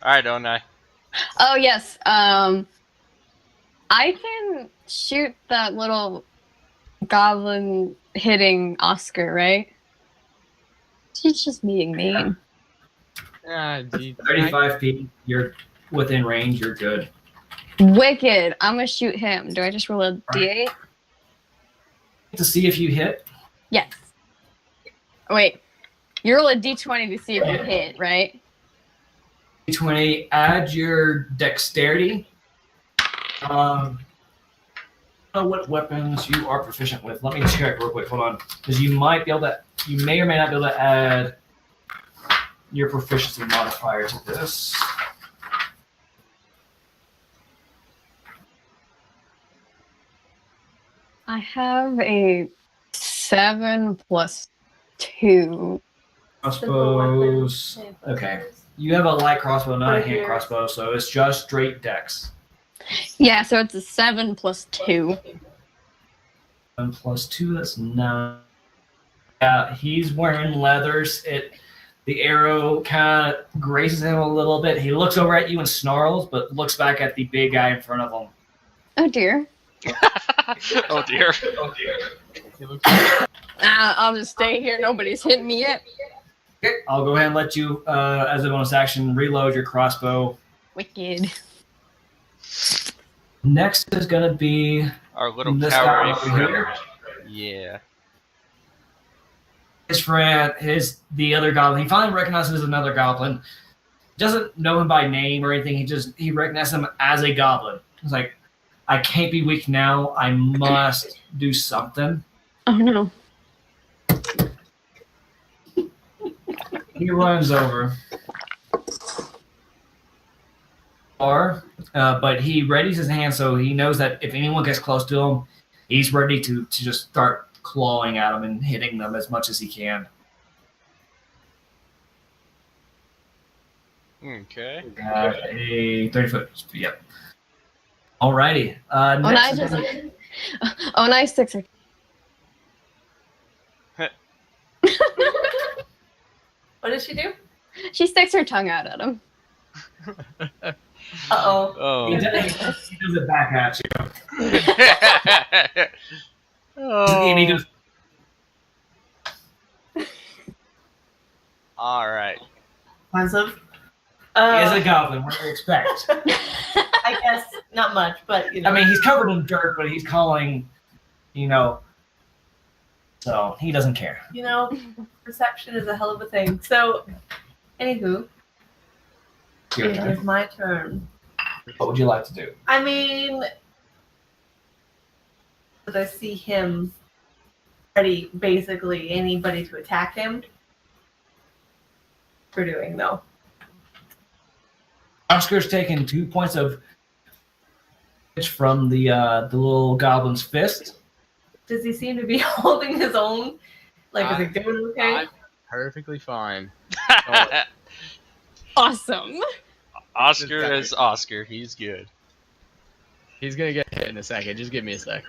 Alright, don't I? Oh yes. I can shoot that little goblin hitting Oscar, right? She's just being mean. Ah, dude. 35 feet, you're within range, you're good. Wicked. I'm gonna shoot him. Do I just roll a d8? To see if you hit. Yes. Wait. You roll a d20 to see if you hit, right? D20, add your dexterity. I don't know what weapons you are proficient with. Let me check real quick. Hold on. Because you may or may not be able to add your proficiency modifier to this. I have a 7 + 2. I suppose. Okay. You have a light crossbow, not a Right hand here. crossbow, so it's just straight dex. Yeah, so it's a 7 plus 2. 1 plus 2, that's 9. Yeah, he's wearing leathers. The arrow kind of grazes him a little bit. He looks over at you and snarls, but looks back at the big guy in front of him. Oh dear. Oh dear. He looks I'll just stay here. Nobody's hit me yet. Okay, I'll go ahead and let you, as a bonus action, reload your crossbow. Wicked. Next is going to be Our little this cowardly guy over friend. here. Yeah. His friend, the other goblin. He finally recognizes another goblin. Doesn't know him by name or anything. He recognizes him as a goblin. He's like, I can't be weak now. I must do something. Oh no. He runs over. But he readies his hand so he knows that if anyone gets close to him, he's ready to just start clawing at them and hitting them as much as he can. Okay. A 30-foot. Yep. Alrighty. Oh, Next nice. is- Oh, nice 6er. What does she do? She sticks her tongue out at him. Uh-oh. Oh. he does it back at you. Oh. And he goes, All right. Offensive. he is a goblin. What do you expect? I guess not much, but you know. I mean, he's covered in dirt, but he's calling, so he doesn't care. You know, perception is a hell of a thing. So, anywho, Your it turn. is my turn. What would you like to do? I mean, as I see him ready, basically anybody to attack him. We're doing though. Oscar's taking 2 points of damage from the little goblin's fist. Does he seem to be holding his own? Like, is he doing okay? I'm perfectly fine. Awesome. Oscar is Oscar. He's good. He's gonna get hit in a second. Just give me a sec.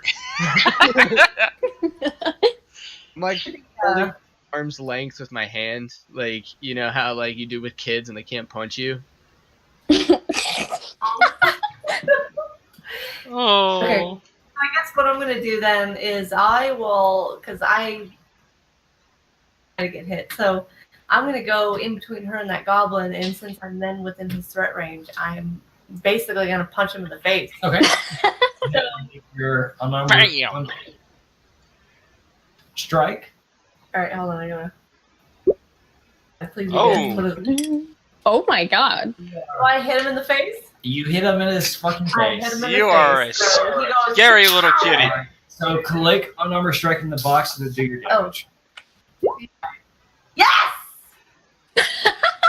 I'm like holding arm's length with my hand, like you know how like you do with kids and they can't punch you. Oh. Okay. I guess what I'm going to do then is I will, because I to get hit, so I'm going to go in between her and that goblin, and since I'm then within his threat range, I'm basically going to punch him in the face. Okay. You're on number Bam. one. Strike. All right, hold on. I'm going to. Please. Oh. What is it? Oh my god. Do I hit him in the face? You hit him in his fucking I hit face. him in the You face. are a So he goes, scary little kitty. Alright, so click on number strike in the box to do your damage. Yes!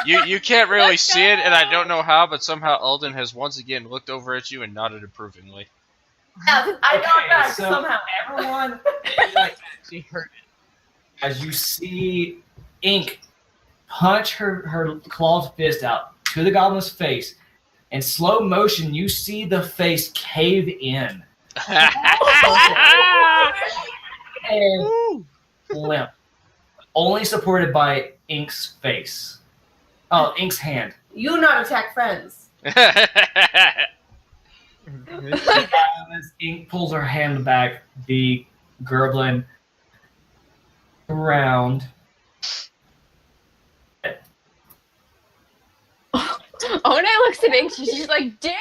You can't really see it, and I don't know how, but somehow Eldon has once again looked over at you and nodded approvingly. Yes, I got Okay, back so somehow. everyone, like, She hurt. as you see Ink punch her clawed fist out to the goblin's face, in slow motion, you see the face cave in and limp, only supported by Ink's face. Oh, Ink's hand. You not attack friends. As Ink pulls her hand back, the goblin around. Oh, and I looks at Ink, she's like, damn!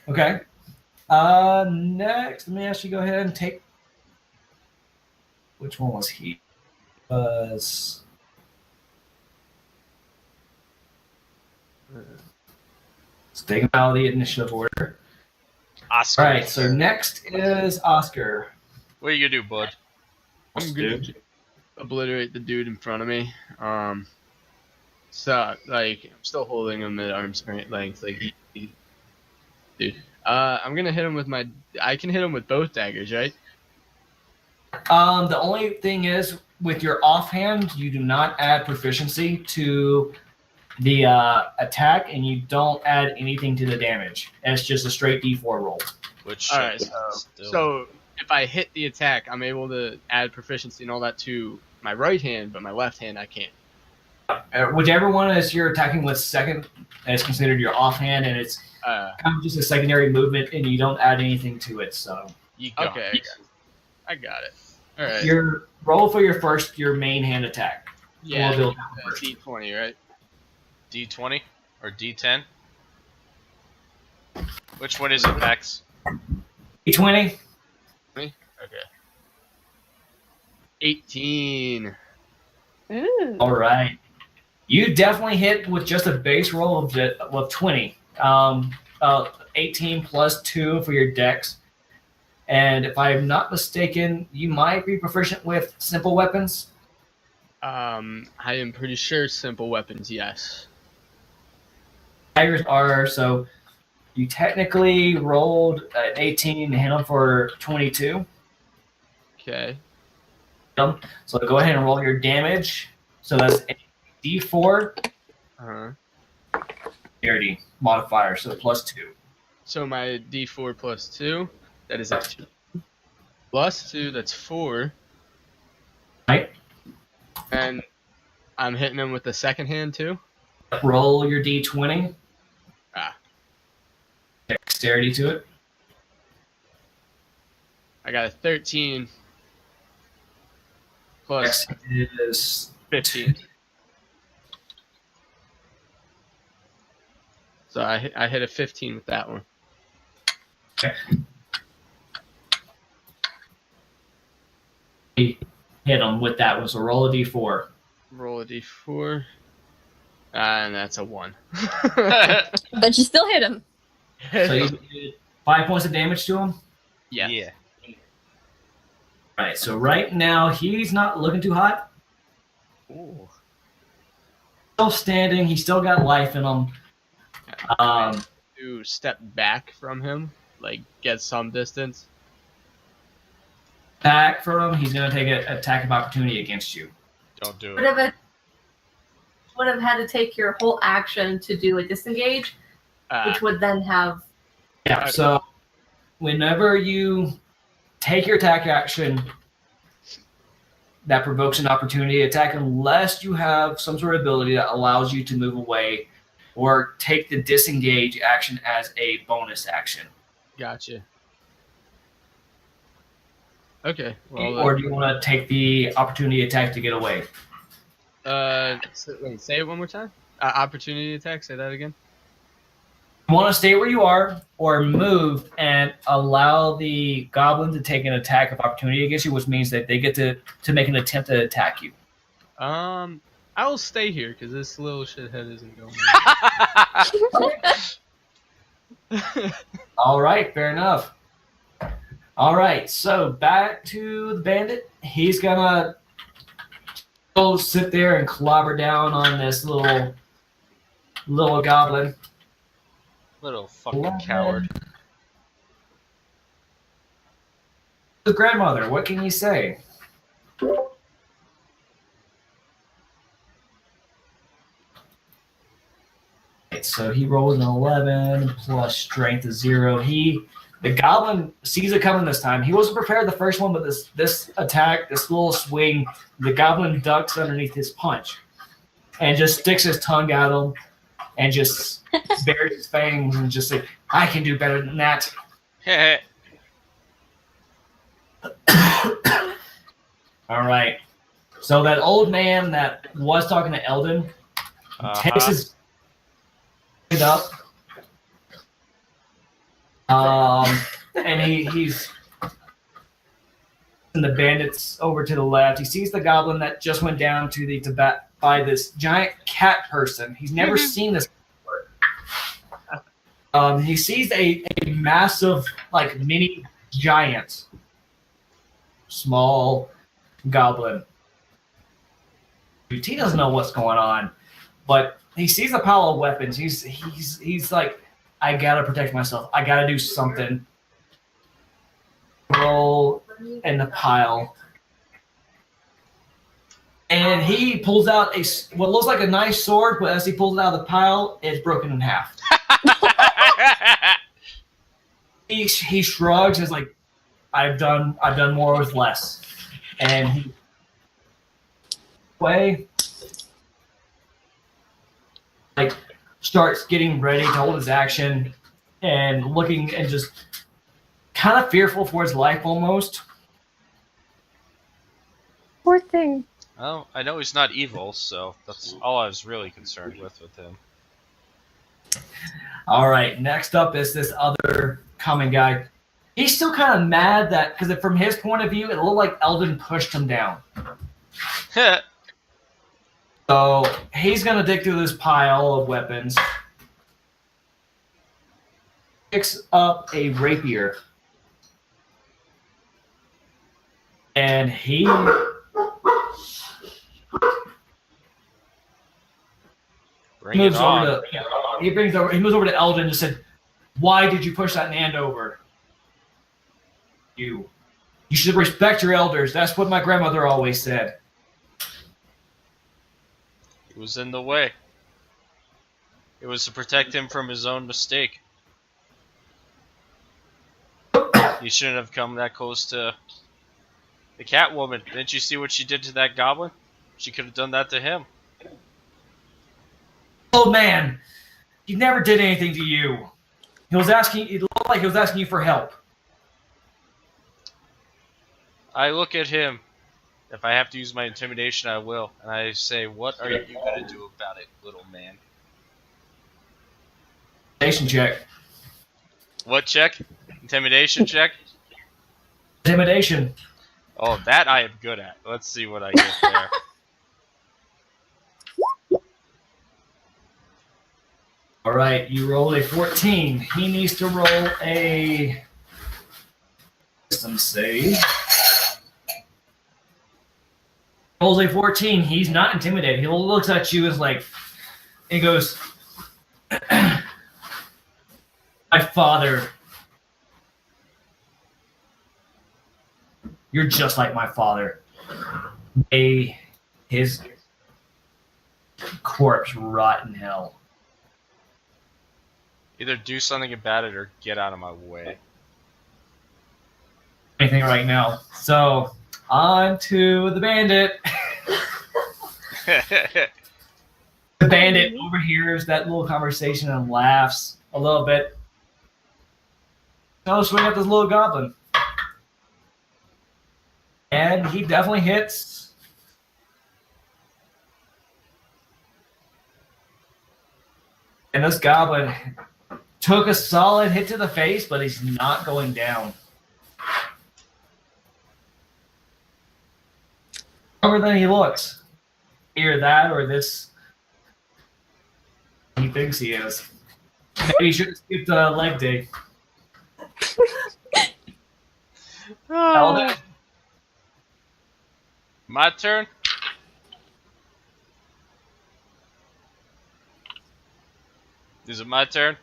Okay. Next, let me ask you go ahead and take. Which one was he? Was. Let's take him out of the initiative order. Oscar. All right, so next is Oscar. What are you gonna do, bud? I'm gonna obliterate the dude in front of me. So like I'm still holding him at arm's length, like dude. I'm gonna hit him with my. I can hit him with both daggers, right? The only thing is, with your offhand, you do not add proficiency to the attack, and you don't add anything to the damage. And it's just a straight D4 roll. Which All right, still, so if I hit the attack, I'm able to add proficiency and all that to my right hand, but my left hand I can't. Whichever one is you're attacking with second is considered your offhand, and it's kind of just a secondary movement, and you don't add anything to it. So you got Okay, it. I got it. All right. your roll for your main hand attack. Yeah, We'll build that first. D20, right? D20 or D10? Which one is it, Max? D20. Okay. 18. Ooh. All right. You definitely hit with just a base roll of 20. 18 plus 2 for your dex. And if I'm not mistaken, you might be proficient with simple weapons. I am pretty sure simple weapons, yes. Daggers are, so you technically rolled an 18 and hit them for 22. Okay. So go ahead and roll your damage. So that's a D4 Uh-huh. dexterity modifier, so plus 2. So my D4 plus 2, that is a 2. Plus 2, that's 4. Right? And I'm hitting him with the second hand too? Roll your D20. Ah. Dexterity to it. I got a 13 plus Dex is 15. So I hit a 15 with that one. hit him with that one. So roll a D4. Roll a D4. And that's a 1. But you still hit him. So you did 5 points of damage to him. Yeah. Yeah. Right. So right now he's not looking too hot. Ooh. Still standing. He's still got life in him. To step back from him, like get some distance. Back from him. He's going to take an attack of opportunity against you. Don't do Would it. have had to take your whole action to do a disengage, which would then have. Yeah. Okay. So whenever you take your attack action, that provokes an opportunity attack, unless you have some sort of ability that allows you to move away or take the disengage action as a bonus action. Gotcha. Okay. Well, Or do you want to take the opportunity attack to get away? wait, say it one more time. Opportunity attack. Say that again. You want to stay where you are or move and allow the goblin to take an attack of opportunity against you, which means that they get to make an attempt to attack you. I will stay here because this little shithead isn't going. All right, fair enough. All right, so back to the bandit. He's gonna go sit there and clobber down on this little goblin. Little fucking coward. The grandmother, what can you say? So he rolls an 11 plus strength is 0. The goblin sees it coming this time. He wasn't prepared the first one, but this attack, this little swing, the goblin ducks underneath his punch and just sticks his tongue at him and just bares his fangs and just like, I can do better than that. All right. So that old man that was talking to Eldon takes his it up. And he's and the bandits over to the left. He sees the goblin that just went down to the Tibet by this giant cat person. He's never seen this before. He sees a massive, like mini giant, small goblin. He doesn't know what's going on, but he sees a pile of weapons. He's like, I gotta protect myself. I gotta do something. Roll in the pile. And he pulls out what looks like a nice sword, but as he pulls it out of the pile, it's broken in half. He shrugs and is like, I've done more with less. And he starts getting ready to hold his action and looking and just kind of fearful for his life almost. Poor thing. Well, I know he's not evil, so that's all I was really concerned with him. All right, next up is this other common guy. He's still kind of mad that, because from his point of view, it looked like Eldon pushed him down. So he's going to dig through this pile of weapons. Picks up a rapier. And he moves over to Eldon and just said, "Why did you push that man over? You should respect your elders. That's what my grandmother always said." He was in the way. It was to protect him from his own mistake. He shouldn't have come that close to the Catwoman. Didn't you see what she did to that goblin? She could have done that to him. Old man, he never did anything to you. It looked like he was asking you for help. I look at him. If I have to use my intimidation, I will. And I say, what are you going to do about it, little man? Intimidation check. What check? Intimidation check? Intimidation. Oh, that I am good at. Let's see what I get there. All right, you rolled a 14. He needs to roll a wisdom save. Rolls a 14. He's not intimidated. He looks at you as like, he goes, "My father. You're just like my father. May his corpse rot in hell." Either do something about it or get out of my way. Anything right now. So, on to the bandit. The bandit overhears that little conversation and laughs a little bit. So, swing at this little goblin. And he definitely hits. And this goblin took a solid hit to the face, but he's not going down. Stronger than he looks. Either that or this. He thinks he is. Maybe he should have skipped leg day. Eldon? My turn? Is it my turn?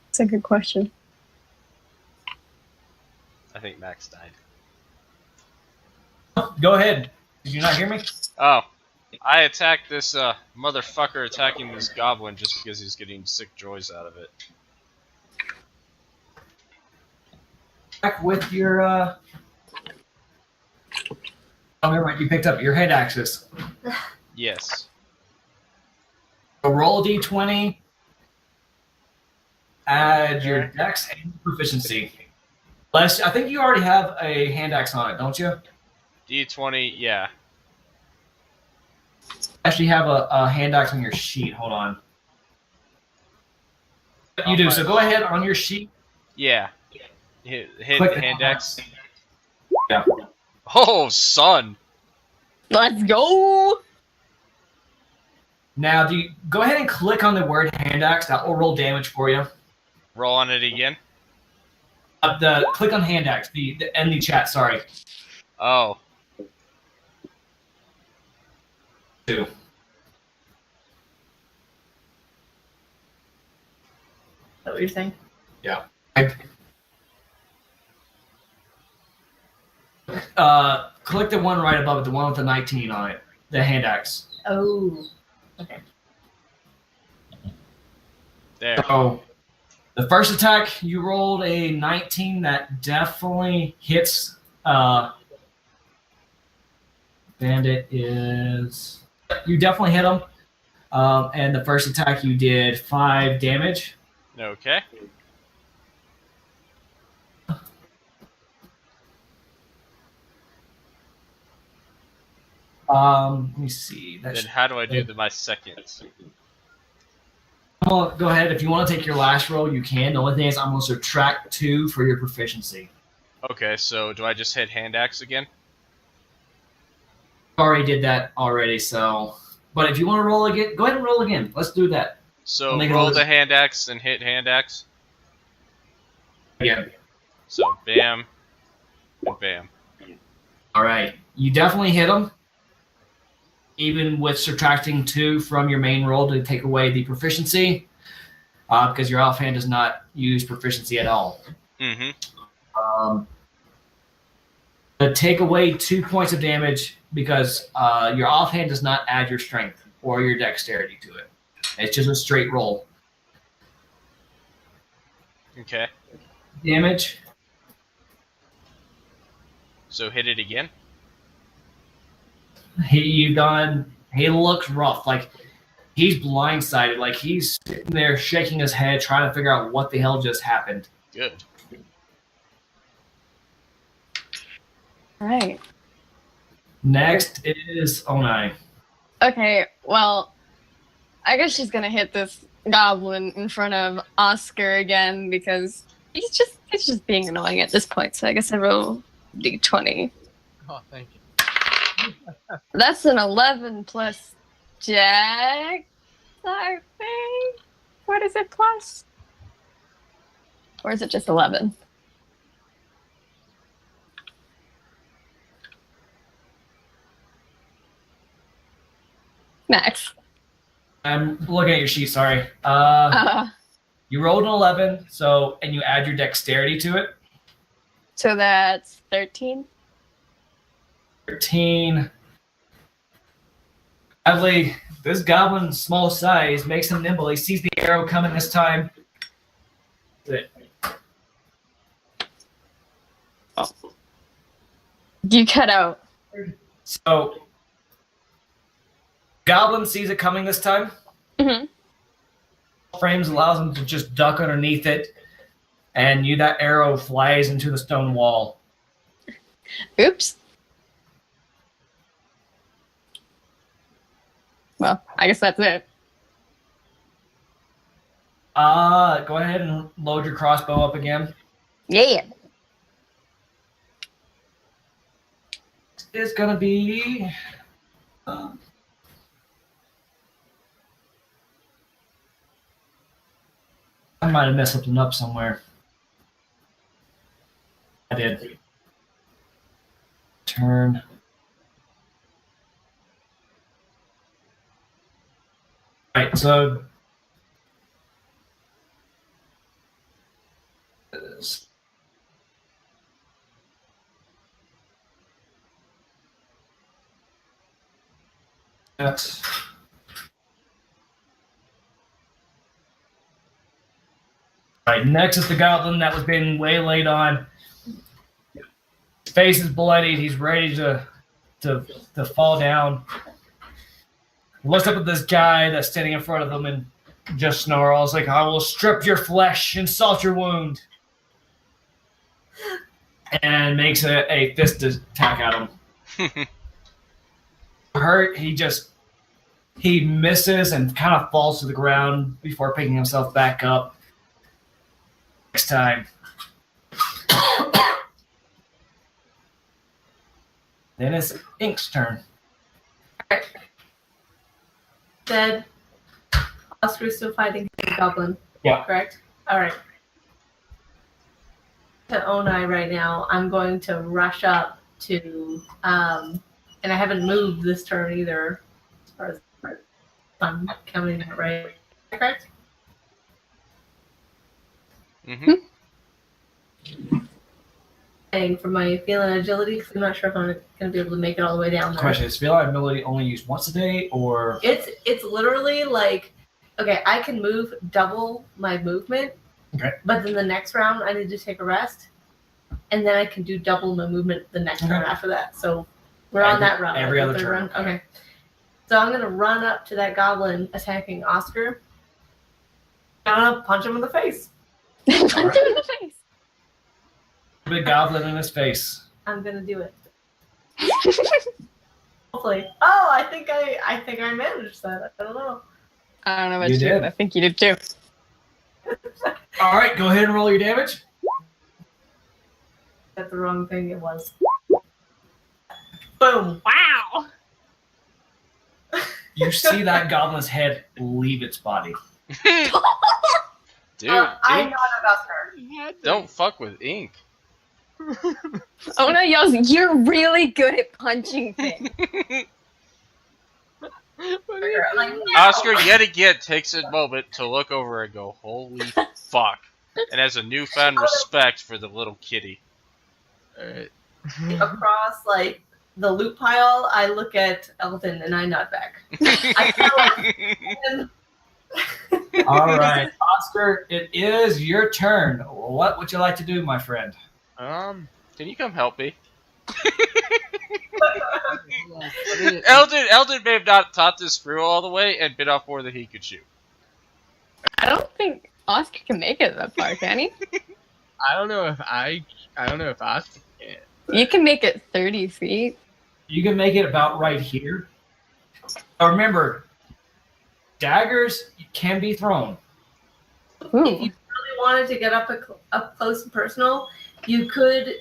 That's a good question. I think Max died. Go ahead. Did you not hear me? Oh. I attacked this motherfucker attacking this goblin just because he's getting sick joys out of it. Back with your oh, never mind, you picked up your head axis. Yes. So roll a d20. Add your dex and proficiency. I think you already have a hand axe on it, don't you? D20, yeah. Actually have a hand axe on your sheet. Hold on. You do. So go ahead on your sheet. Yeah. Hit Click the hand axe. Yeah. Oh, son. Let's go! Now, go ahead and click on the word hand axe. That will roll damage for you. Roll on it again. Click on hand axe. End the chat. Sorry. Oh. 2. Is that what you're saying? Yeah. Click the one right above it, the one with the 19 on it, the hand axe. Oh. Okay. There. So, the first attack, you rolled a 19 that definitely hits. Bandit is. You definitely hit him. And the first attack, you did 5 damage. Okay. Let me see. Then how do I do my second? Well, go ahead. If you want to take your last roll, you can. The only thing is I'm going to subtract 2 for your proficiency. Okay, so do I just hit hand axe again? Already did that already, so... But if you want to roll again, go ahead and roll again. Let's do that. So I'll make it roll a little- the hand axe and hit hand axe. Yeah. So bam, and bam. All right. You definitely hit him, even with subtracting 2 from your main roll to take away the proficiency, because your offhand does not use proficiency at all. Mm-hmm. To take away 2 points of damage because your offhand does not add your strength or your dexterity to it. It's just a straight roll. Okay. Damage. So hit it again. He looks rough. Like he's blindsided. Like he's sitting there shaking his head, trying to figure out what the hell just happened. Good. Right. Next is Onai. Okay, well, I guess she's gonna hit this goblin in front of Oscar again because he's just being annoying at this point. So I guess I roll d20. Oh, thank you. That's an 11 plus Jack, I think. What is it plus? Or is it just 11? Max. I'm looking at your sheet. Sorry. Uh, You rolled an 11, and you add your dexterity to it. so that's 13. 13. Sadly, this goblin's small size makes him nimble. He sees the arrow coming this time. You cut out. So, goblin sees it coming this time. Mm-hmm. Frames allows him to just duck underneath it, and that arrow flies into the stone wall. Oops. Well, I guess that's it. Go ahead and load your crossbow up again. Yeah. It's gonna be. I might have messed something up somewhere. I did. Turn. Right, so. That's. Right, next is the goblin that was being waylaid on. His face is bloodied. He's ready to fall down. He looks up at this guy that's standing in front of him and just snarls like, "I will strip your flesh and salt your wound." And makes a fist attack at him. Hurt, he misses and kind of falls to the ground before picking himself back up. Next time. Then it's Ink's turn. Dead. Oscar's still fighting the goblin. Yeah. Correct? Alright. To Onai right now, I'm going to rush up to and I haven't moved this turn either as far as I'm counting it right. Correct? Mm-hmm. for my feeling agility because I'm not sure if I'm going to be able to make it all the way down there. Question: is feline ability only used once a day, or It's literally like, okay, I can move double my movement, okay? but then the next round I need to take a rest, and then I can do double my movement the next round after that. So we're on that round. Every like other the third turn. round. Okay. So I'm gonna run up to that goblin attacking Oscar. I'm gonna punch him in the face. Punch him in the face. Big goblin in his face. I'm gonna do it. Hopefully. Oh, I think I managed that. I don't know. I don't know about You you, did. but I think you did too. All right, go ahead and roll your damage. That's the wrong thing. It was. Boom. Wow. You see that goblin's head leave its body. Dude, I ink, know about her. don't fuck with ink. Oh no, yells, you're really good at punching things. Like, no. Oscar yet again takes a moment to look over and go, holy fuck. And has a newfound respect for the little kitty. Alright. Across like the loot pile, I look at Elton and I nod back. I feel like All right, Oscar, it is your turn. What would you like to do, my friend? Can you come help me? Eldon may have not thought this through all the way and bit off more than he could chew. I don't think Oscar can make it that far, can he? I don't know if Oscar can. You can make it 30 feet. You can make it about right here. Remember, daggers can be thrown. if Ooh. you really wanted to get up close and personal, you could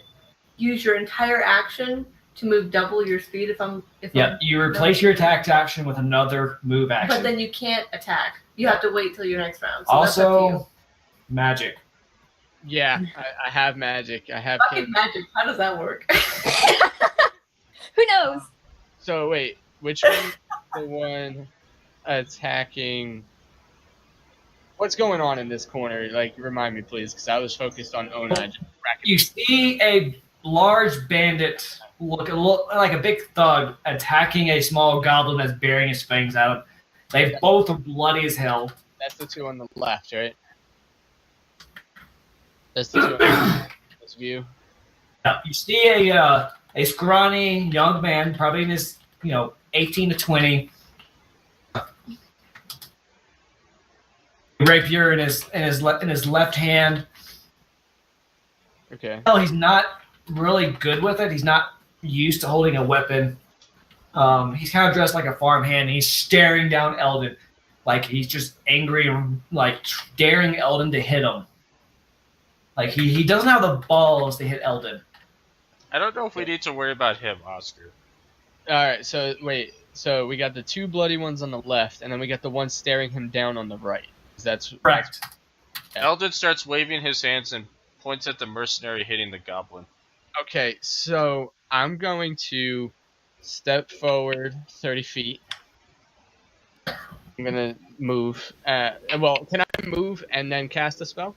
use your entire action to move double your speed. Yeah, you replace your attack action with another move action. But then you can't attack. You have to wait till your next round. So that's up to you. Also, magic. Yeah, I have magic. I have Fucking magic. How does that work? Who knows? So wait, which one is the one attacking? What's going on in this corner? Like, remind me, please, because I was focused on Onai. You see a large bandit look like a big thug attacking a small goblin that's bearing his fangs at him. They both are bloody as hell. That's the two on the left, right? That's the two on this view. Now, you see a scrawny young man, probably in his 18 to 20, rapier in his left hand. Okay. Well, he's not really good with it. He's not used to holding a weapon. He's kind of dressed like a farmhand. He's staring down Eldon, like he's just angry and like daring Eldon to hit him. Like he doesn't have the balls to hit Eldon. I don't know if we need to worry about him, Oscar. Alright, so wait. So we got the two bloody ones on the left, and then we got the one staring him down on the right. That's Correct. Eldon starts waving his hands and points at the mercenary hitting the goblin. Okay, so I'm going to step forward 30 feet. I'm going to move. Well, can I move and then cast a spell?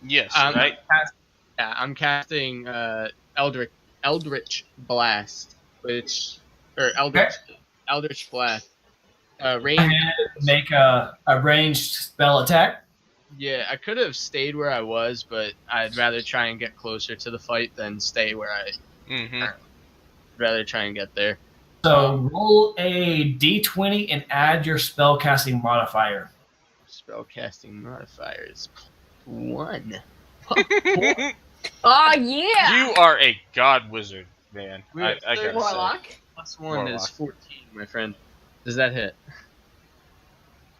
Yes, right? I'm casting Eldritch Blast, Eldritch Blast. Range. And make a ranged spell attack. Yeah, I could have stayed where I was, but I'd rather try and get closer to the fight than stay where I'd rather try and get there. So roll a d20 and add your spell casting modifier. Spellcasting modifier is 1. Oh yeah. You are a god wizard, man. We I have gotta say. Warlock. Plus 1 is Warlock. 14, my friend. Does that hit?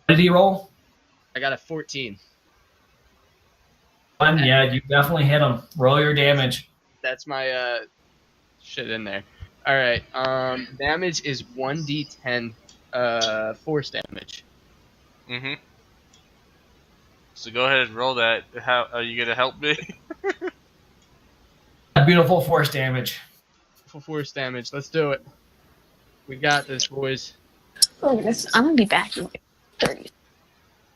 What did he roll? I got a 14. Yeah, you definitely hit him. Roll your damage. That's my shit in there. Alright, damage is 1d10 force damage. Mm-hmm. So go ahead and roll that. How are you gonna help me? Beautiful force damage. For force damage, let's do it. We got this, boys. Oh, goodness. I'm gonna be back in like 30.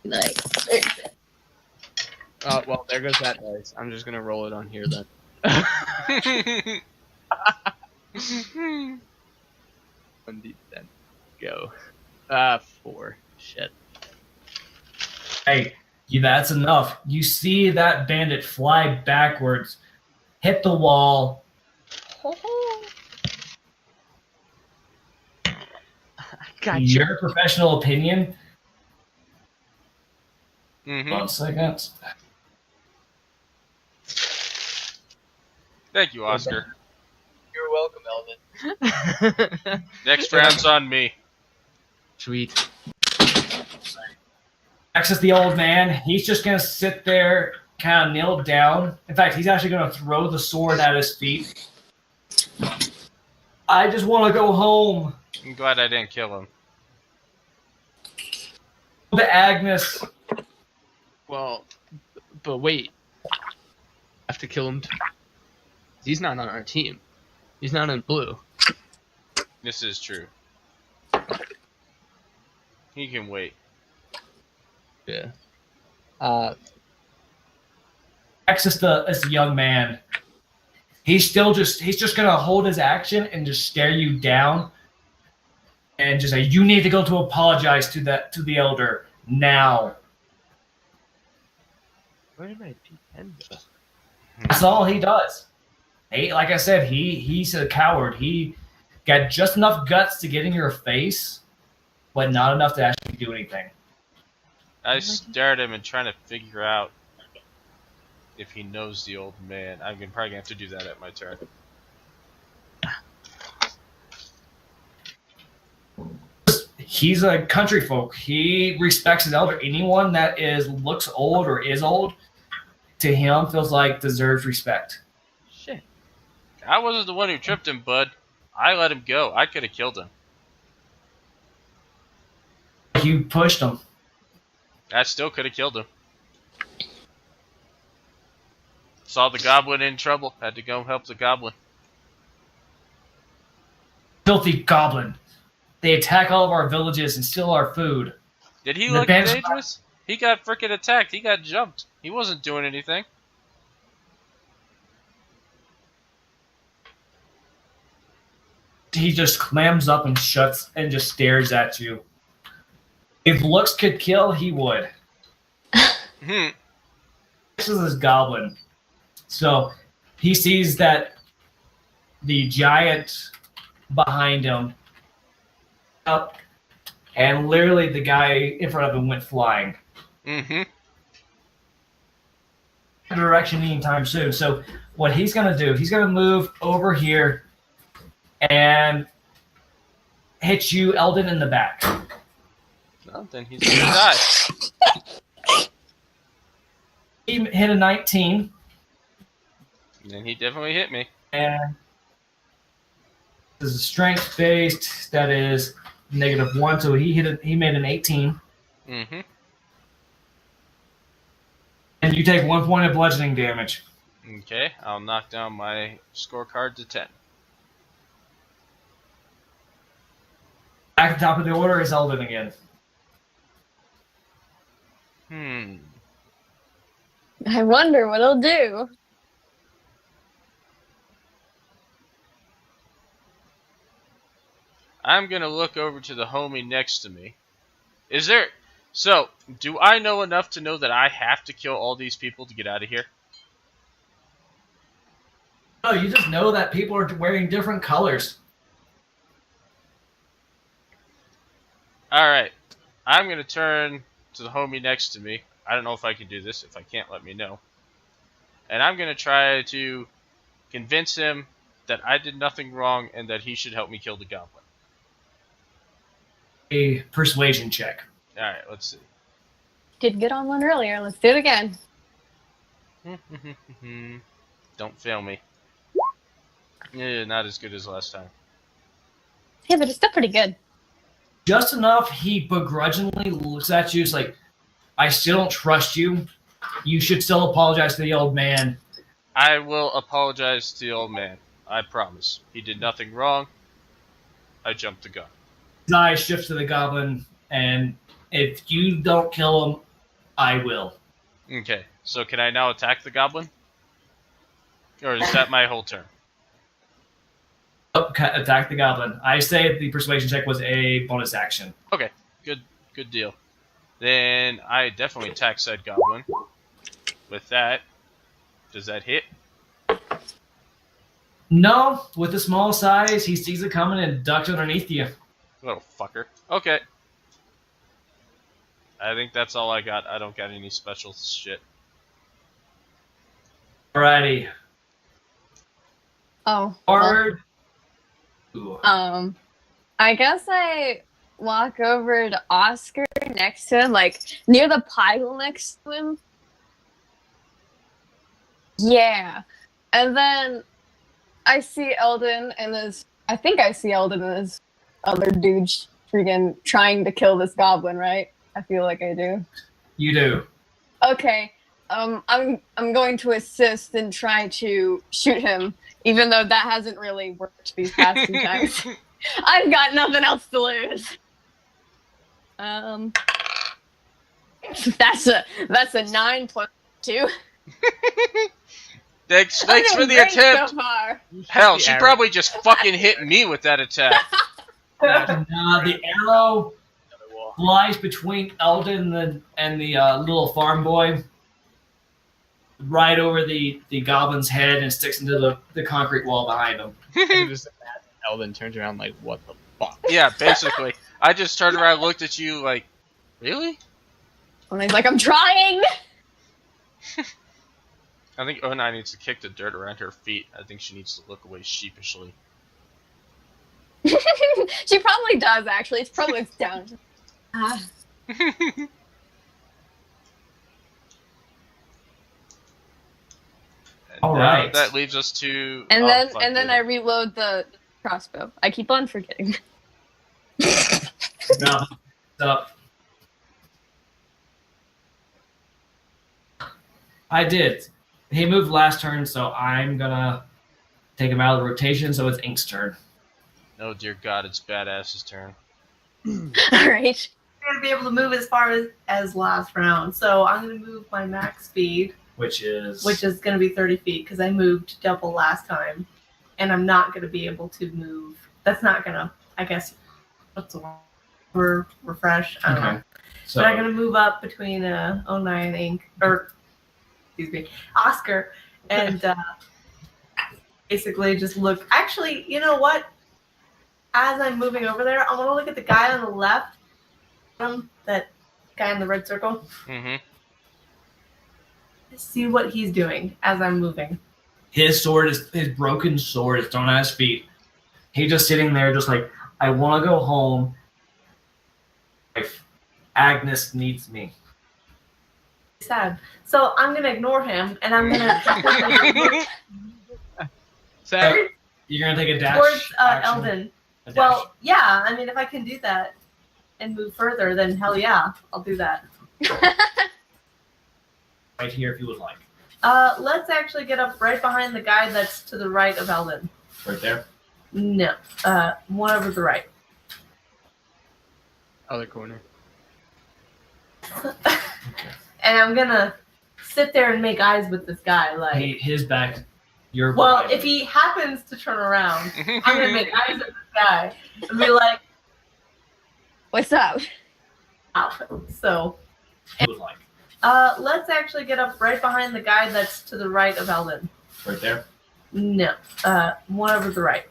Like 30. Well, there goes that dice. I'm just gonna roll it on here then. 1d10. Go. 4. Shit. Hey, that's enough. You see that bandit fly backwards, hit the wall. Gotcha. Your professional opinion. Mm-hmm. 1 second. Thank you, Oscar. You're welcome, Elvin. Next round's on me. Sweet. Access the old man. He's just gonna sit there, kind of kneel down. In fact, he's actually gonna throw the sword at his feet. I just want to go home. I'm glad I didn't kill him. To Agnes. Well, but wait. I have to kill him too. He's not on our team. He's not in blue. This is true. He can wait. Yeah. Access this young man. He's just gonna hold his action and just stare you down, and just say, "You need to go to apologize to the elder now." Where did my D10 go? That's all he does. Like I said, he's a coward. He got just enough guts to get in your face, but not enough to actually do anything. I stare at him and trying to figure out if he knows the old man. I'm probably gonna have to do that at my turn. He's a country folk. He respects his elder. Anyone that looks old or is old, to him feels like deserves respect. Shit. I wasn't the one who tripped him, bud. I let him go. I could have killed him. You pushed him. I still could have killed him. Saw the goblin in trouble. Had to go help the goblin. Filthy goblin. They attack all of our villages and steal our food. Did he The look bench- dangerous? He got frickin' attacked. He got jumped. He wasn't doing anything. He just clams up and shuts and just stares at you. If looks could kill, he would. Hmm. This is his goblin. So he sees that the giant behind him up, and literally the guy in front of him went flying. Mm-hmm. Direction anytime soon. So what he's gonna do, he's gonna move over here and hit you, Eldon, in the back. Well, then he's gonna die. He hit a 19, Then he definitely hit me. and this is a strength based. That is -1, so he made an 18, Mm-hmm. and you take 1 point of bludgeoning damage. Okay, I'll knock down my scorecard to 10. Back at the top of the order is Eldon again. I wonder what he'll do. I'm gonna look over to the homie next to me. So, do I know enough to know that I have to kill all these people to get out of here? Oh, you just know that people are wearing different colors. Alright, I'm gonna turn to the homie next to me. I don't know if I can do this. If I can't, let me know. And I'm gonna try to convince him that I did nothing wrong and that he should help me kill the goblin. A persuasion check. Alright, let's see. Did good on one earlier. Let's do it again. Don't fail me. Yeah, not as good as last time. Yeah, but it's still pretty good. Just enough, he begrudgingly looks at you. He's like, I still don't trust you. You should still apologize to the old man. I will apologize to the old man. I promise. He did nothing wrong. I jumped the gun. His eye shifts to the goblin, and if you don't kill him, I will. Okay. So can I now attack the goblin? Or is that my whole turn? Oh, attack the goblin. I say the persuasion check was a bonus action. Okay, good deal. Then I definitely attack said goblin. With that, does that hit? No, with the small size, he sees it coming and ducks underneath you. Little fucker. Okay. I think that's all I got. I don't got any special shit. Alrighty. Oh. Bard. I guess I walk over to Oscar next to him, like near the pile next to him. Yeah. And then I see Eldon and this. I think I see Eldon and this other dude freaking trying to kill this goblin, right? I feel like I do. You do. Okay. I'm going to assist and try to shoot him, even though that hasn't really worked these past two times. I've got nothing else to lose. That's a 9 plus 2. Thanks I'm for doing the great attempt. So far. Hell, she probably just fucking hit me with that attack. The arrow flies between Eldon and the little farm boy, right over the goblin's head and sticks into the concrete wall behind him. I can just imagine Eldon turns around like, what the fuck? Yeah, basically. I just turned around and looked at you like, really? And he's like, I'm trying! I think Onai needs to kick the dirt around her feet. I think she needs to look away sheepishly. She probably does, actually. It's probably down. And All now right. that leaves us to. And fuck then yeah. I reload the crossbow. I keep on forgetting. No. Up. I did. He moved last turn, so I'm gonna take him out of the rotation. So it's Ink's turn. Oh dear God, it's Badass's turn. Alright. I'm going to be able to move as far as last round. So I'm going to move my max speed, Which is going to be 30 feet because I moved double last time. And I'm not going to be able to move. That's not going to, I guess, what's the word? Refresh? I don't know. So But I'm going to move up between 09 Ink, or, excuse me, Oscar, and basically just look. Actually, you know what? As I'm moving over there, I want to look at the guy on the left. That guy in the red circle. Mm-hmm. See what he's doing as I'm moving. his broken sword is thrown at his feet. He's just sitting there, just like, I want to go home. If Agnes needs me. Sad. So I'm gonna ignore him, and I'm gonna Sad. You're gonna take a dash towards action? Eldon. A dash. Well, yeah. I mean, if I can do that and move further, then hell yeah, I'll do that. Right here, if you would like. Let's actually get up right behind the guy that's to the right of Eldon. Right there. No, one over the right. Other corner. And I'm gonna sit there and make eyes with this guy, like. His back. Your Well, behind if him. he happens to turn around, I'm gonna make eyes at this guy and be like, What's up? "Ow." So, If you would like. let's actually get up right behind the guy that's to the right of Eldon. Right there. No, one over the right.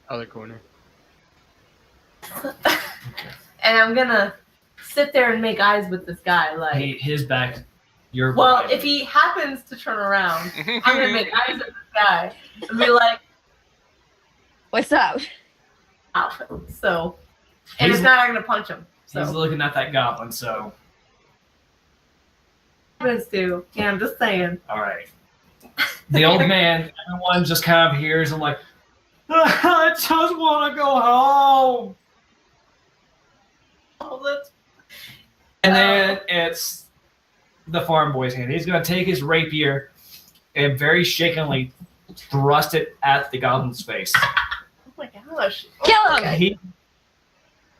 Other corner. And I'm gonna sit there and make eyes with this guy, like. His back. Your Well, behind if him. he happens to turn around, I'm gonna make eyes at this guy and be like, What's up? "Ow." So, and He's- if not, I'm gonna punch him. He's So, looking at that goblin, so. happens to. Yeah, I'm just saying. Alright. The old man, everyone just kind of hears him like, I just want to go home. Oh, that's And then it's the farm boy's hand. He's going to take his rapier and very shakenly thrust it at the goblin's face. oh my gosh. Kill him! Okay.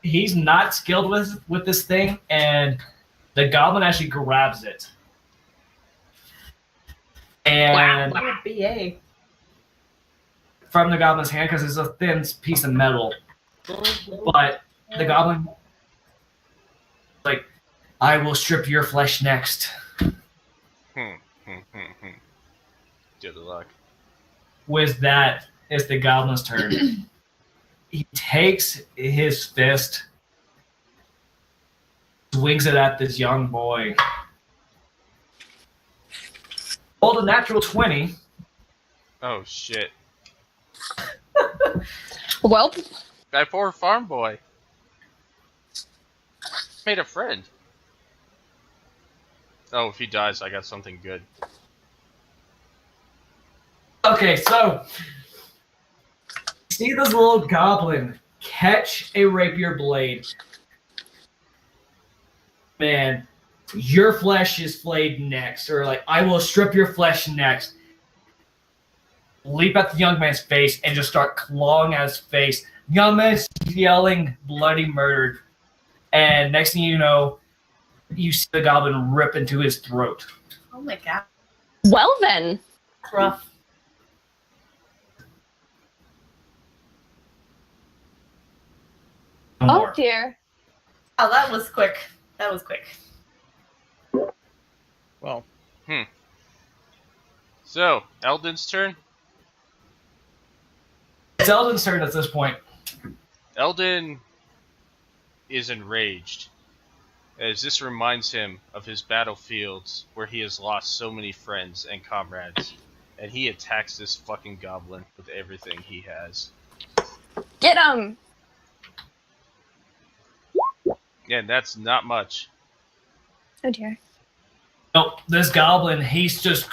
He's not skilled with this thing, and The goblin actually grabs it. And What a BA. from the goblin's hand, because it's a thin piece of metal. But the goblin, like, I will strip your flesh next. Good luck. With that, it's the goblin's turn. He takes his fist, swings it at this young boy. Rolled a natural 20. Oh shit. Well, That poor farm boy. Made a friend. Oh, if he dies, I got something good. Okay, so see this little goblin catch a rapier blade. Man, your flesh is flayed next, or like, I will strip your flesh next. Leap at the young man's face and just start clawing at his face. Young man's yelling bloody murder. And next thing you know, you see the goblin rip into his throat. Oh my god. well then. Rough. No Oh more. dear. Oh, that was quick. That was quick. Well, So, Eldon's turn. It's Eldon's turn at this point. Eldon is enraged, as this reminds him of his battlefields where he has lost so many friends and comrades, and he attacks this fucking goblin with everything he has. Get him. And that's not much. Oh dear. Nope, this goblin, he's just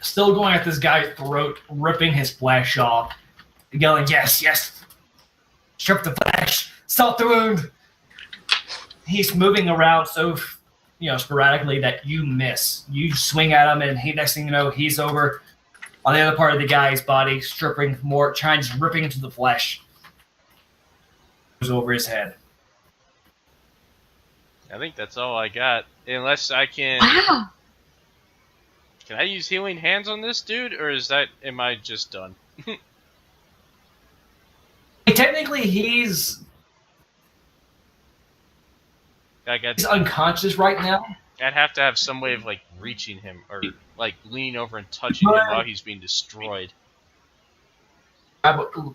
still going at this guy's throat, ripping his flesh off, yelling, yes, yes, strip the flesh, stop the wound. He's moving around so, sporadically that you miss. You swing at him, and next thing you know, he's over on the other part of the guy's body, stripping more, ripping into the flesh. Goes over his head. I think that's all I got. Unless I can... Wow. Can I use healing hands on this dude, or am I just done? Technically, he's unconscious right now. I'd have to have some way of, like, reaching him, or, like, leaning over and touching him while he's being destroyed.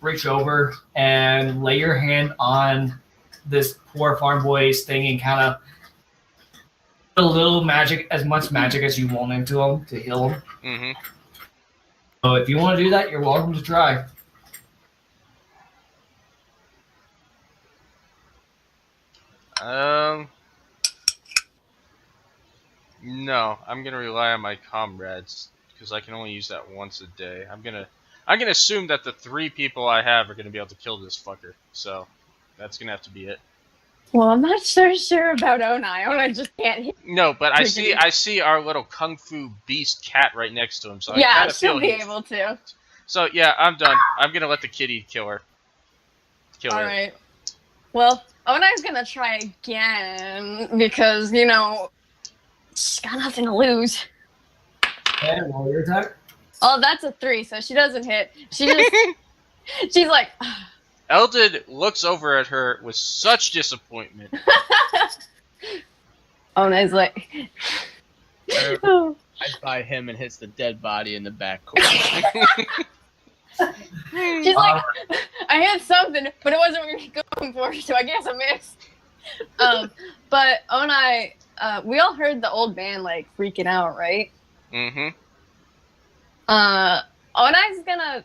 Reach over and lay your hand on this poor farm boy's thing and kind of put a little magic, as much magic as you want into him to heal him. Mm-hmm. So if you want to do that, you're welcome to try. No, I'm gonna rely on my comrades because I can only use that once a day. I'm gonna assume that the 3 people I have are gonna be able to kill this fucker. So that's gonna have to be it. Well, I'm not so sure about Onai. Onai just can't hit. No, but I see our little kung fu beast cat right next to him. So I Yeah, kind of she'll feel be able to. So yeah, I'm done. I'm gonna let the kitty kill her. Kill her. All right. Well, Onai's gonna try again because she's got nothing to lose. And roll your attack. Oh, that's a 3, so she doesn't hit. She just she's like. Eldon looks over at her with such disappointment. Onai's like. I by him and hits the dead body in the back corner. She's like, I hit something, but it wasn't what we were going for, so I guess I missed. But Onai, we all heard the old man like freaking out, right? Mm-hmm. Onai's gonna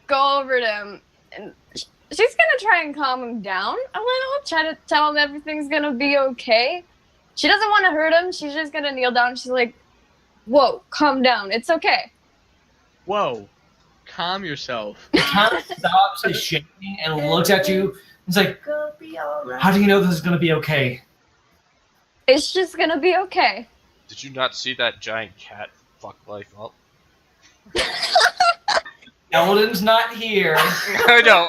go over to him, and she's gonna try and calm him down a little, try to tell him everything's gonna be okay. She doesn't want to hurt him. She's just gonna kneel down. She's like, "Whoa, calm down. It's okay." Whoa, calm yourself. He kind of stops his shaking and looks at you. He's like, Gonna be alright. how do you know this is going to be okay? It's just gonna be okay. Did you not see that giant cat fuck life up? Eldon's not here. I know.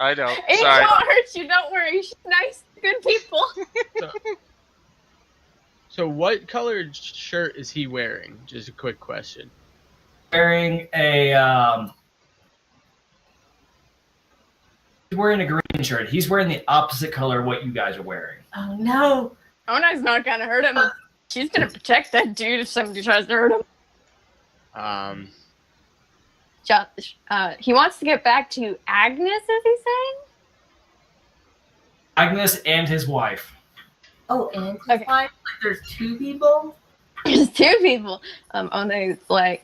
It Sorry. won't hurt you. Don't worry. She's nice, good people. So what colored shirt is he wearing? Just a quick question. Wearing a he's wearing a green shirt. He's wearing the opposite color of what you guys are wearing. Oh no. Ona's not gonna hurt him. She's gonna protect that dude if somebody tries to hurt him. He wants to get back to Agnes, is he saying? Agnes and his wife. Oh, and his Okay. wife? Like there's two people? There's two people. Ona's like,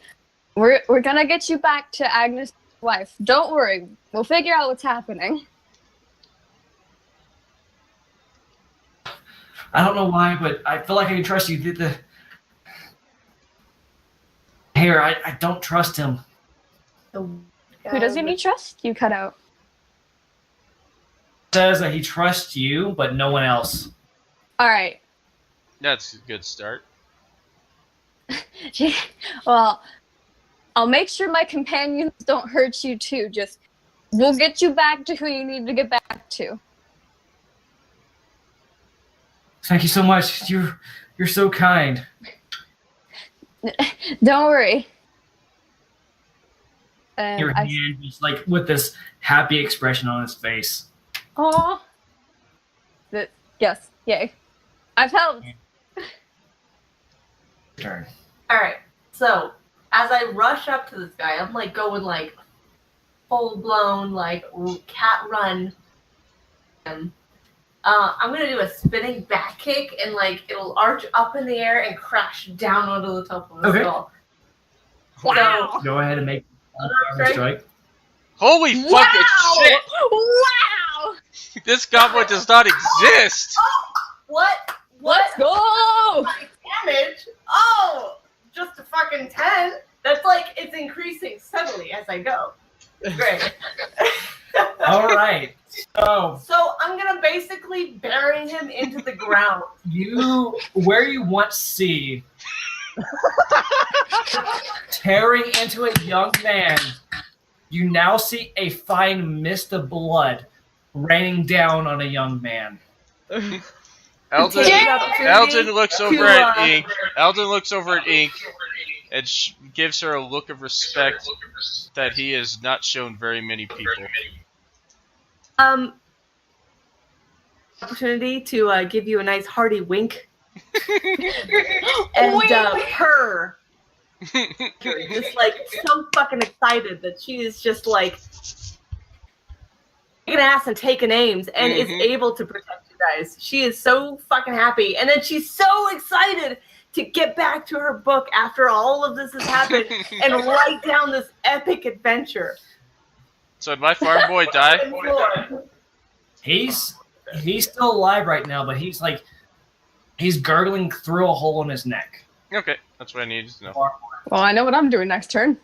we're gonna get you back to Agnes' wife. Don't worry. We'll figure out what's happening. I don't know why, but I feel like I can trust you. Here, I don't trust him. Who doesn't he trust? You cut out. Says that he trusts you, but no one else. All right. That's a good start. Well, I'll make sure my companions don't hurt you too. Just, we'll get you back to who you need to get back to. Thank you so much. You're so kind. Don't worry. And Your hand just like with this happy expression on his face. Aw. Yes, yay. I've helped. Turn. Alright, so as I rush up to this guy, I'm like going like full blown like cat run. I'm gonna do a spinning back kick and like it'll arch up in the air and crash down onto the top of the Okay. skull. Wow. Go ahead and make Strike. strike. Holy fucking shit! Wow! This goblin does not exist! What? Let's go! Damage? Oh! Just a fucking 10? That's like, it's increasing steadily as I go. Great. All right. So I'm gonna basically bury him into the ground. Where you once see tearing into a young man, you now see a fine mist of blood raining down on a young man. Eldon looks over at Ink. Eldon looks over at Ink and gives her a look of respect that he has not shown very many people. Opportunity to give you a nice hearty wink. And purr. Just like so fucking excited that she is just like taking ass and taking aims and is able to protect you guys. She is so fucking happy. And then she's so excited to get back to her book after all of this has happened and write down this epic adventure. So did my farm boy die? He's still alive right now, but he's gurgling through a hole in his neck. Okay, that's what I needed to know. Well, I know what I'm doing next turn.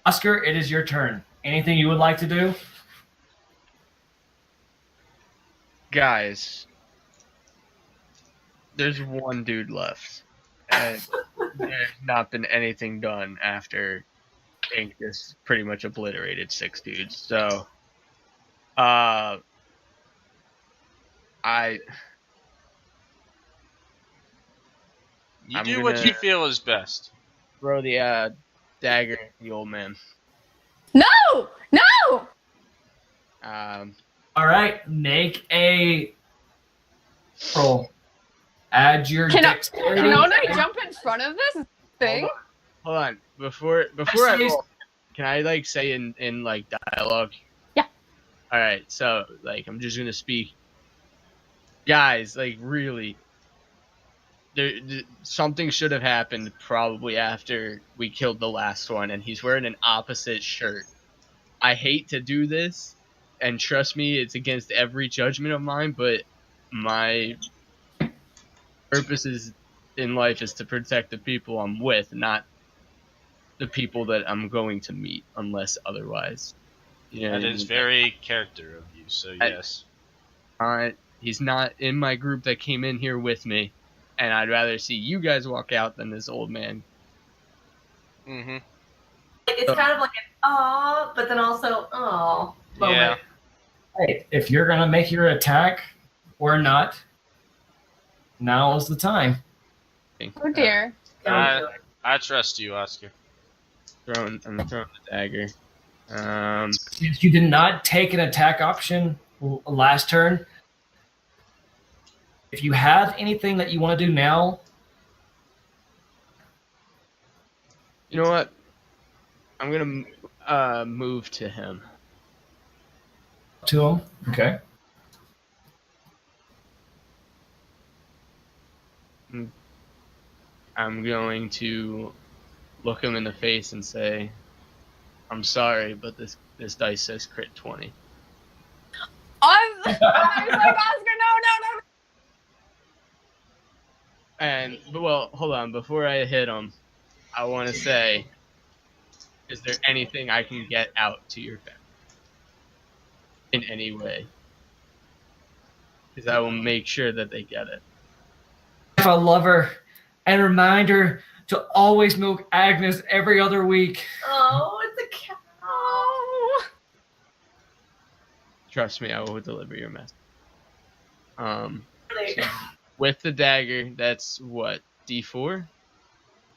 Oscar, it is your turn. Anything you would like to do? Guys, there's one dude left. And there's not been anything done after Ink just pretty much obliterated 6 dudes. So, You I'm do what gonna- you feel is best. throw the dagger at the old man. No! No! All right, make a roll. Add your Can dexterity. I jump in front of this thing? Hold on. Before I roll, can I like say in like dialogue? Yeah. All right. So like I'm just gonna speak. Guys, like really, something should have happened probably after we killed the last one, and he's wearing an opposite shirt. I hate to do this, and trust me, it's against every judgment of mine, but my purposes in life is to protect the people I'm with, not the people that I'm going to meet, unless otherwise. You know, That is very character of you, so yes. He's not in my group that came in here with me, and I'd rather see you guys walk out than this old man. Mm-hmm. It's kind of like an aw, but then also aw moment. Yeah. Right. If you're gonna make your attack, or not, now is the time. Oh dear. I trust you, Oscar. I'm throwing the dagger. Since you did not take an attack option last turn, if you have anything that you want to do now, You know what? I'm gonna move to him. to him. Okay. I'm going to look him in the face and say, "I'm sorry, but this dice says crit 20." I was like, Oscar, no. And well, hold on. Before I hit him, I want to say, is there anything I can get out to your family in any way? Because I will make sure that they get it. If I love her, and remind her to always milk Agnes every other week. Oh, it's a cow. Trust me, I will deliver your message. Really? With the dagger, that's what, D4?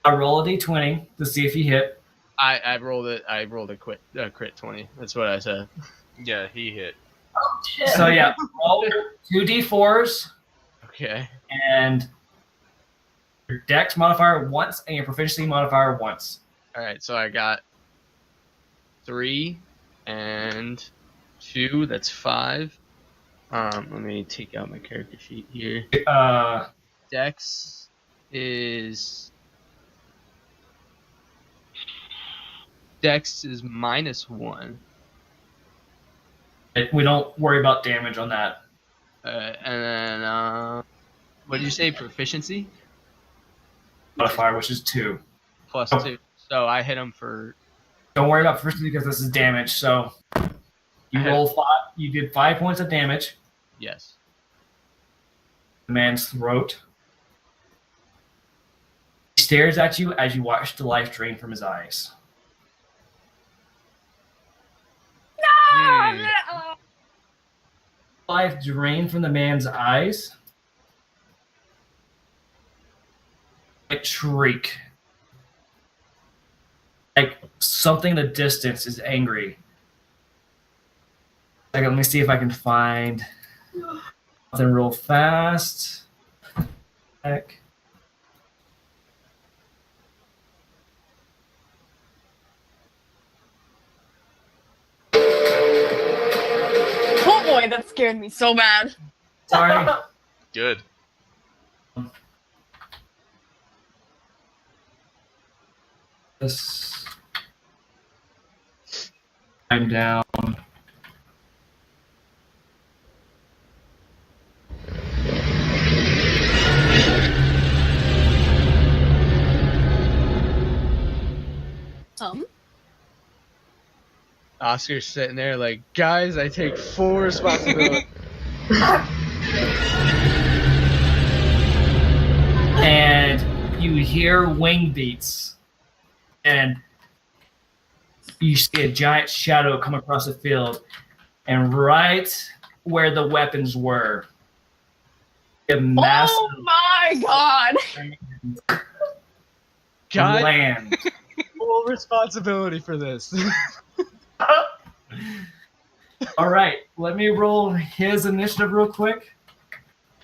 I roll a d20 to see if you hit. I rolled it. I rolled a crit 20. That's what I said. Yeah, he hit. Oh, shit. So yeah, roll 2d4s Okay. and your dex modifier once and your proficiency modifier once. All right. So I got 3 and 2. That's 5. Let me take out my character sheet here. Dex is -1. We don't worry about damage on that. And then what did you say? Proficiency Modifier, which is 2. +2. So I hit him for. Don't worry about proficiency because this is damage. So you roll 5. You did 5 points of damage. Yes. The man's throat. He stares at you as you watch the life drain from his eyes. Hmm. Life drain from the man's eyes. Like shriek. Like something in the distance is angry. Like, let me see if I can find something real fast. Heck. Oh boy, that scared me so bad. Sorry. Good. This. I'm down. Oscar's sitting there like, guys, I take full responsibility. And you hear wing beats, and you see a giant shadow come across the field, and right where the weapons were, a massive Oh my god! God, land. full responsibility for this. All right, let me roll his initiative real quick.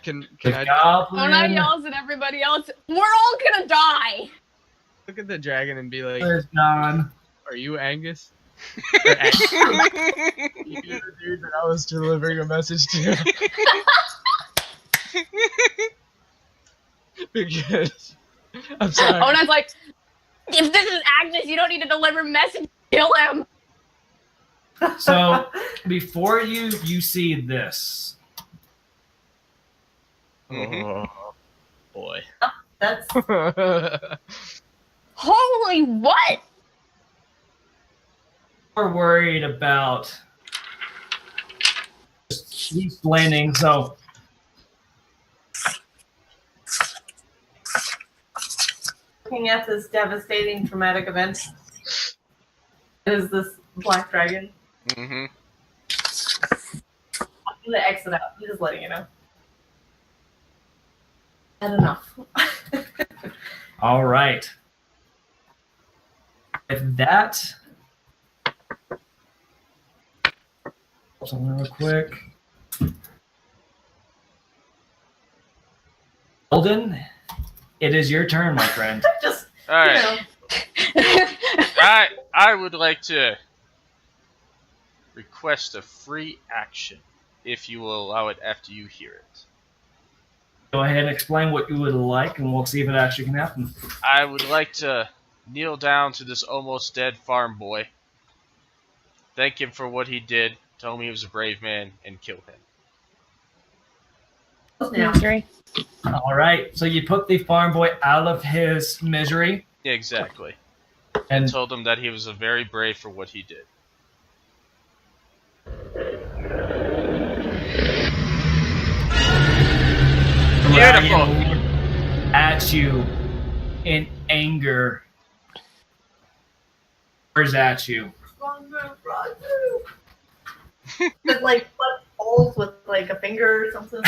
Can The I goblin. Ona yells at everybody else, we're all gonna die! look at the dragon and be like, There's John. are you Angus? Or Angus? You're the dude that I was delivering a message to. Because I'm sorry. Ona's like, if this is Agnes, you don't need to deliver message, kill him! So before you see this. Oh boy. That's Holy what? We're worried about just landing, so looking at this devastating traumatic event. Is this black dragon? Mm-hmm. I'm gonna exit out. I'm just letting you know. Had enough. All right. With that, something real quick. Eldon, it is your turn, my friend. Just, All right. you know. I would like to request a free action, if you will allow it after you hear it. Go ahead and explain what you would like, and we'll see if it actually can happen. I would like to kneel down to this almost dead farm boy, thank him for what he did, tell him he was a brave man, and kill him. Now. Misery. All right. So you put the farm boy out of his misery, Yeah, exactly. and Told him that he was a very brave for what he did. Beautiful. At you in anger. Where's at you? With like holes with like a finger or something.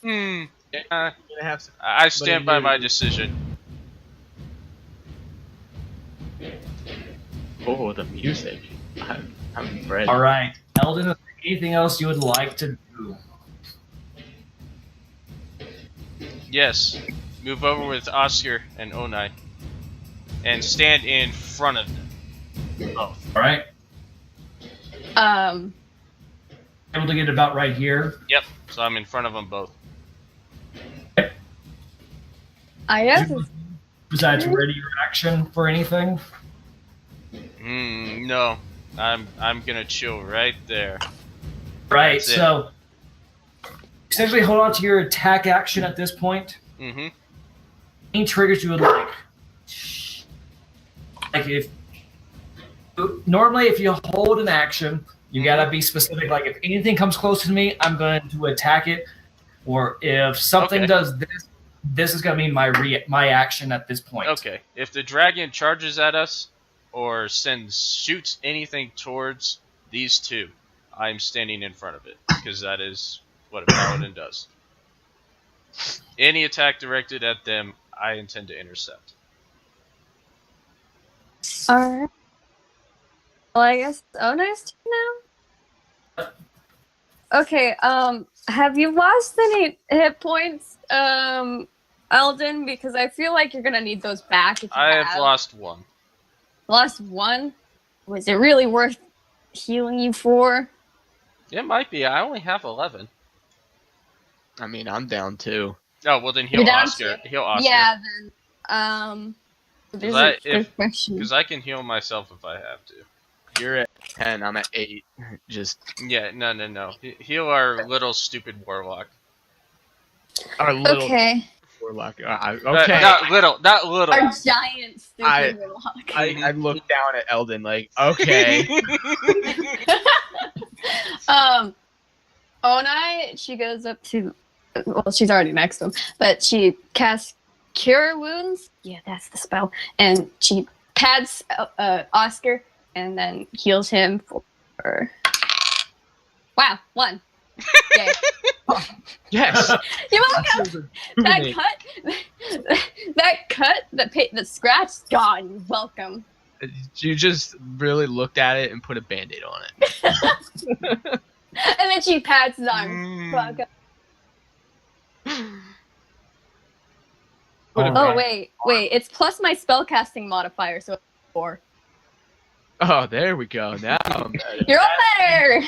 Hmm. You're gonna have some. I stand by my decision. Oh, the music. I'm ready. All right, Eldon. Is there anything else you would like to do? Yes. Move over with Oscar and Onai. And stand in front of them. All right. Able to get about right here. Yep. So I'm in front of them both. I guess. Besides ready your action for anything. No. I'm gonna chill right there. Right. That's it. So essentially, hold on to your attack action at this point. Mm-hmm. Any triggers you would like. Like if normally if you hold an action, you gotta be specific. Like if anything comes close to me, I'm going to attack it. Or if something Okay. does this, this is gonna be my action at this point. Okay. If the dragon charges at us or shoots anything towards these two, I'm standing in front of it because that is what a paladin does. Any attack directed at them, I intend to intercept. Alright. Well, I guess Onai's turn now? Okay, have you lost any hit points, Eldon? Because I feel like you're gonna need those back if you I have lost one. Lost one? Was it really worth healing you for? It might be. I only have 11. I mean, I'm down too. Oh, well then heal You're down Oscar. to- Heal Oscar. Yeah, then, there's a good question. Because I can heal myself if I have to. You're at 10. I'm at 8. Just Yeah, no. Heal our little stupid warlock. our little Okay. warlock. Okay. Not little. Our giant stupid warlock. I look down at Eldon like, okay. Onai, she goes up to, well, she's already next to him, but she casts Cure Wounds. Yeah, that's the spell. And she pats Oscar and then heals him for. Wow, 1. Yay. Yes. You're welcome. That cut, that scratch, gone. You're welcome. You just really looked at it and put a band-aid on it. And then she pats his arm. Welcome. Oh, wait. It's plus my spellcasting modifier, so it's 4. Oh, there we go. Now I'm better. You're all better!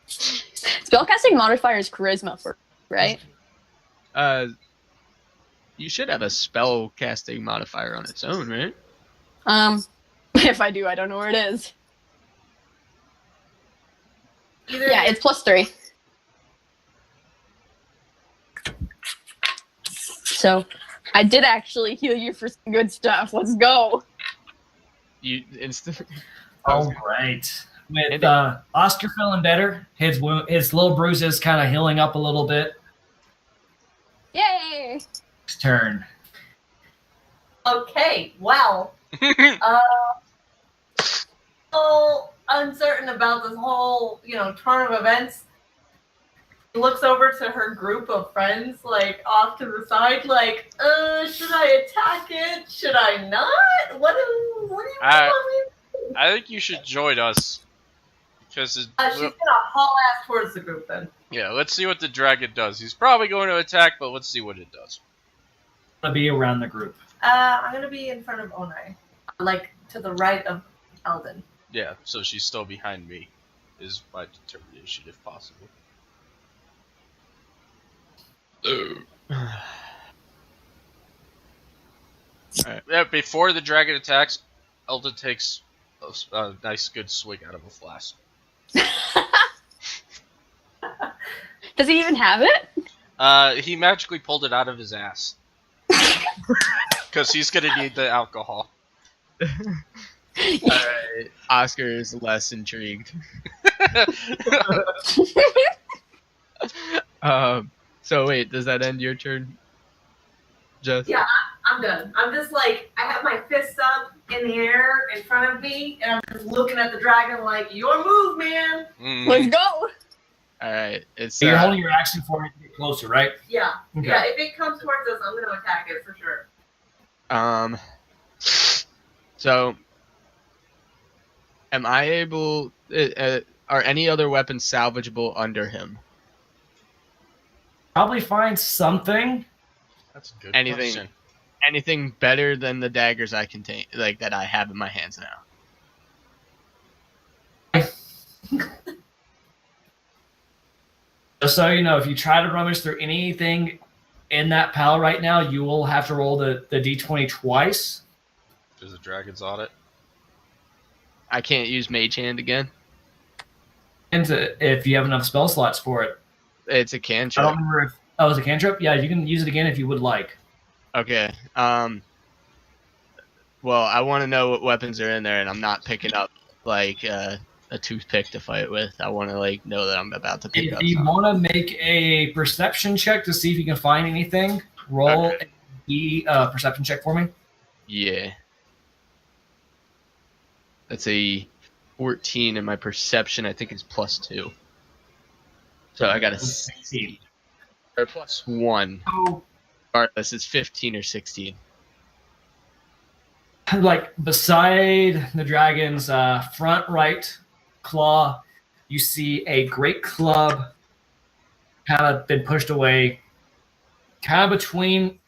Spellcasting modifier is charisma, right? You should have a spell casting modifier on its own, right? If I do, I don't know where it is. Either It's plus 3. So, I did actually heal you for some good stuff. Let's go. You instantly. All right. With Oscar feeling better, his little bruises kind of healing up a little bit. Yay! Next turn. Okay, well, so uncertain about this whole, turn of events. looks over to her group of friends, like off to the side, like, should I attack it? Should I not? What do you want me to do? I think you should join us. Because She's gonna haul ass towards the group then. yeah, let's see what the dragon does. He's probably going to attack, but let's see what it does. I'm gonna be around the group. I'm gonna be in front of Onai, like to the right of Eldon. Yeah, so she's still behind me, is my determination if possible. Alright. Yeah, before the dragon attacks, Eldon takes a nice good swig out of a flask. Does he even have it? He magically pulled it out of his ass. Because he's gonna need the alcohol. Alright, Oscar is less intrigued. So wait, does that end your turn, Jess? Yeah, I'm done. I'm just like, I have my fists up in the air in front of me, and I'm just looking at the dragon like, your move, man. Let's go. Alright, it's So you're holding your action for it to get closer, right? Yeah, Okay. yeah. If it comes towards us, I'm gonna attack it for sure. So am I able? Are any other weapons salvageable under him? Probably find something. That's a good Anything. question. Anything better than the daggers I contain, like that I have in my hands now? Just so you know, if you try to rummage through anything in that pile right now, you will have to roll the d20 twice. There's a dragon's on it. I can't use Mage Hand again. And if you have enough spell slots for it. It's a I don't cantrip. remember if... Oh, it's a cantrip? Yeah, you can use it again if you would like. Okay. Well, I want to know what weapons are in there, and I'm not picking up like a toothpick to fight with. I want to like know that I'm about to pick If up you something. want to make a perception check to see if you can find anything, roll a perception check for me. Yeah. That's a 14, and my perception I think is +2. So I got a 16 or +1. So, Regardless, it's 15 or 16. like, beside the dragon's front right claw, you see a great club kind of been pushed away. Kind of between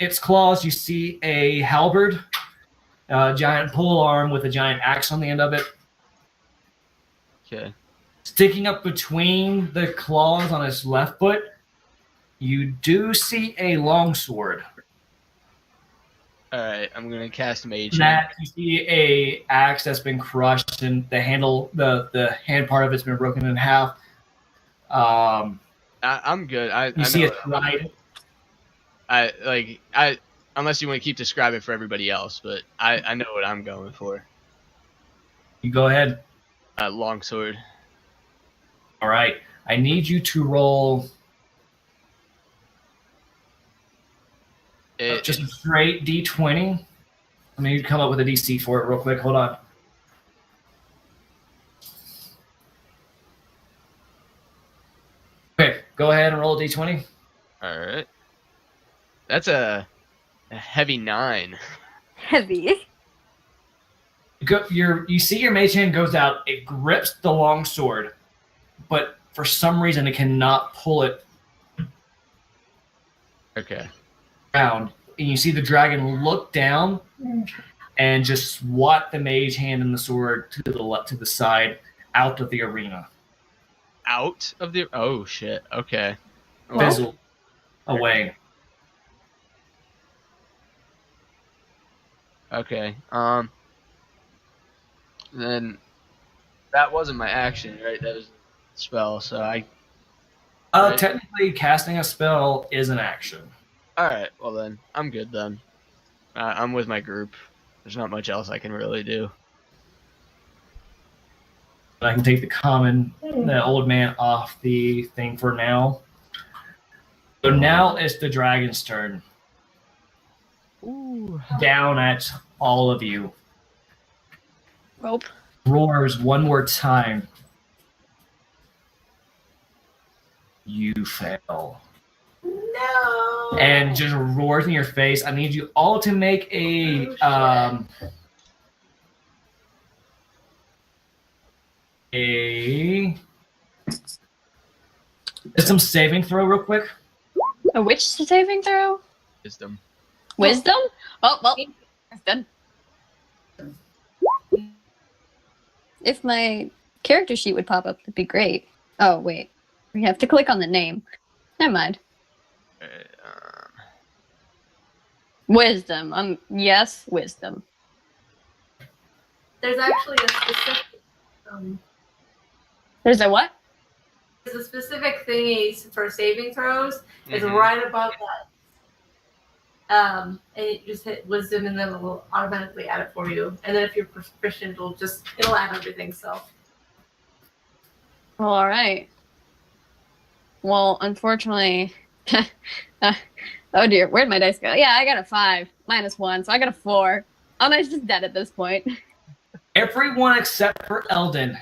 its claws, you see a halberd, a giant pole arm with a giant axe on the end of it. Okay. Sticking up between the claws on its left foot, you do see a longsword. All right, I'm gonna cast Mage Hand. That you see a axe that's been crushed, and the handle, the hand part of it's been broken in half. I'm good. I See know it right. unless you want to keep describing for everybody else, but I know what I'm going for. You go ahead. Longsword. All right. I need you to roll just a straight D20. I mean, you come up with a DC for it real quick. Hold on. Okay, go ahead and roll a D20. All right. That's a heavy 9. Heavy. You see your mage hand goes out. It grips the long sword, but for some reason it cannot pull it Okay. down. And you see the dragon look down and just swat the mage hand and the sword to the left, to the side, out of the arena. Out of the. Oh shit. Okay. Fizzle away. Okay. Then that wasn't my action, right? That was a spell. So I. Right. Technically, casting a spell is an action. All right. Well then, I'm good then. I'm with my group. There's not much else I can really do. I can take the old man off the thing for now. So now it's the dragon's turn. Ooh. Down at all of you. Rope. Roars one more time. You You fail. No. And just roars in your face. I need you all to make a wisdom saving throw real quick. A which saving throw? Wisdom. Wisdom? Oh, well, that's done. If my character sheet would pop up, that'd be great. Oh, wait. We have to click on the name. Never mind. Wisdom. Yes, wisdom. There's actually a specific. There's a what? There's a specific thingy for saving throws. It's Mhm. right above that. And you just hit wisdom, and then it will automatically add it for you. And then if you're proficient, it'll add everything. So. Well, all right. Well, unfortunately, oh dear, where'd my dice go? Yeah, I got a 5 -1, so I got a 4. I'm just dead at this point. Everyone except for Eldon,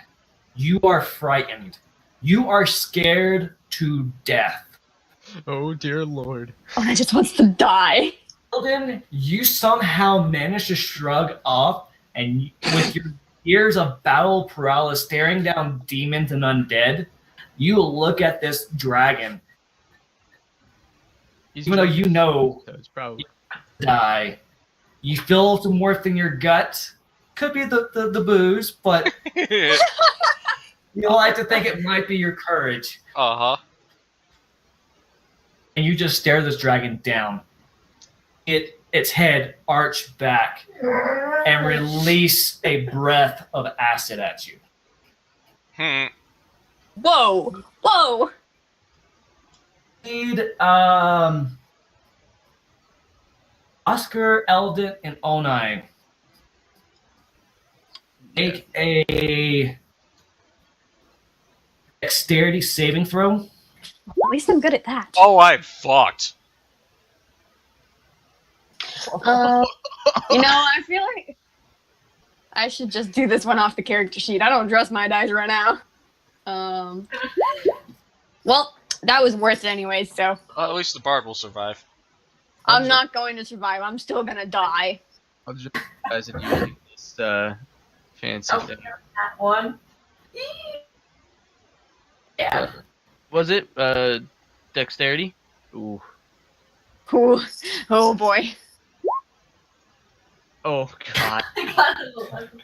you are frightened. You are scared to death. Oh dear lord. Oh, I just wants to die. Eldon, you somehow manage to shrug off, and with your years of battle paralysis staring down demons and undead, you look at this dragon. Even though you know So it's probably die, you feel some warmth in your gut. Could be the booze, but you like to think it might be your courage. Uh-huh. And you just stare this dragon down. Its head arched back and release a breath of acid at you. Whoa! Whoa! Need Oscar, Eldon, and Onai make a dexterity saving throw. At least I'm good at that. Oh, I fucked. I feel like I should just do this one off the character sheet. I don't trust my dice right now. Well, that was worth it anyway, so At least the bard will survive. I'm not going to survive. I'm still gonna die. I'll just guys if you like this fancy Oh, thing. that one. Yeah. Was it dexterity? Ooh. Ooh. Oh boy. Oh god. I got an 11.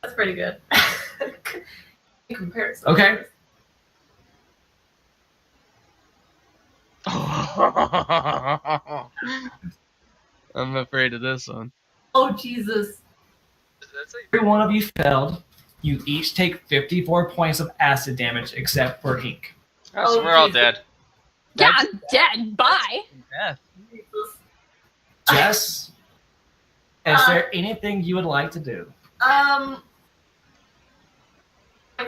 That's pretty good. In comparison. Okay. I'm afraid of this one. Oh Jesus. Every one of you failed. You each take 54 points of acid damage except for Hink. Oh, so Oh, we're all Jesus. dead. Yeah, I'm dead. Bye. Yeah. Jesus. Jess, is there anything you would like to do? My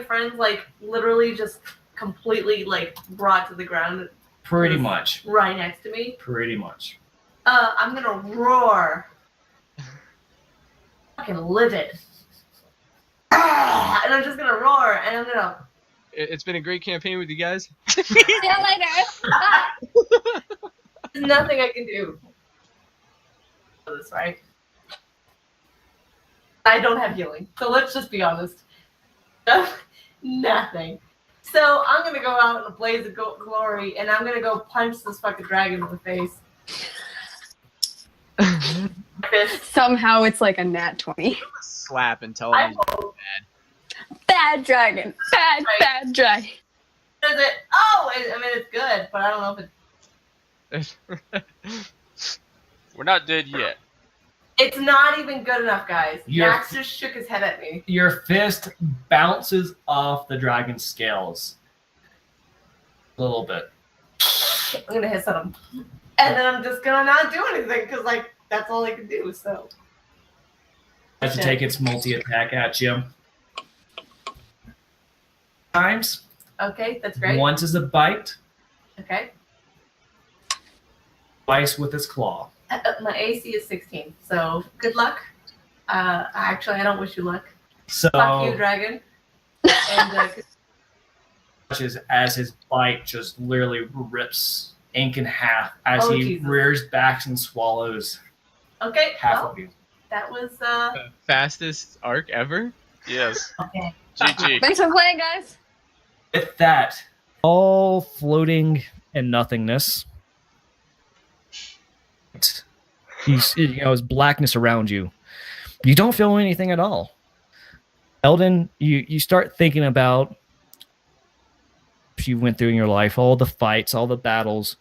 friend's literally just completely brought to the ground Pretty much. right next to me. Pretty much. I'm gonna roar. Fucking livid. And I'm just gonna roar, and I'm gonna. It's been a great campaign with you guys. See you later. Bye. There's nothing I can do. This right. I don't have healing, so let's just be honest. Nothing. So I'm gonna go out in a blaze of glory, and I'm gonna go punch this fucking dragon in the face. Fist. Somehow it's like a nat 20. Slap and tell I him. hope. Bad dragon. Bad dragon. Is it? Oh, I mean it's good, but I don't know if it's. We're not dead yet. It's not even good enough, guys. You're- Max just shook his head at me. Your fist bounces off the dragon's scales. A little bit. I'm gonna hiss at him, and then I'm just gonna not do anything because that's all I can do. So. Has to take its multi-attack at you. Times. Okay, that's great. Once is a bite, Okay. twice with its claw. My AC is 16, so good luck. Actually, I don't wish you luck. So Fuck you, dragon. And as his bite just literally rips Ink in half as Oh, he Jesus. rears back and swallows Okay, half well, of you. that was The fastest arc ever. Yes. okay. GG. Thanks for playing, guys. With that, all floating in nothingness. It's blackness around you. You don't feel anything at all. Eldon, you start thinking about what you went through in your life, all the fights, all the battles.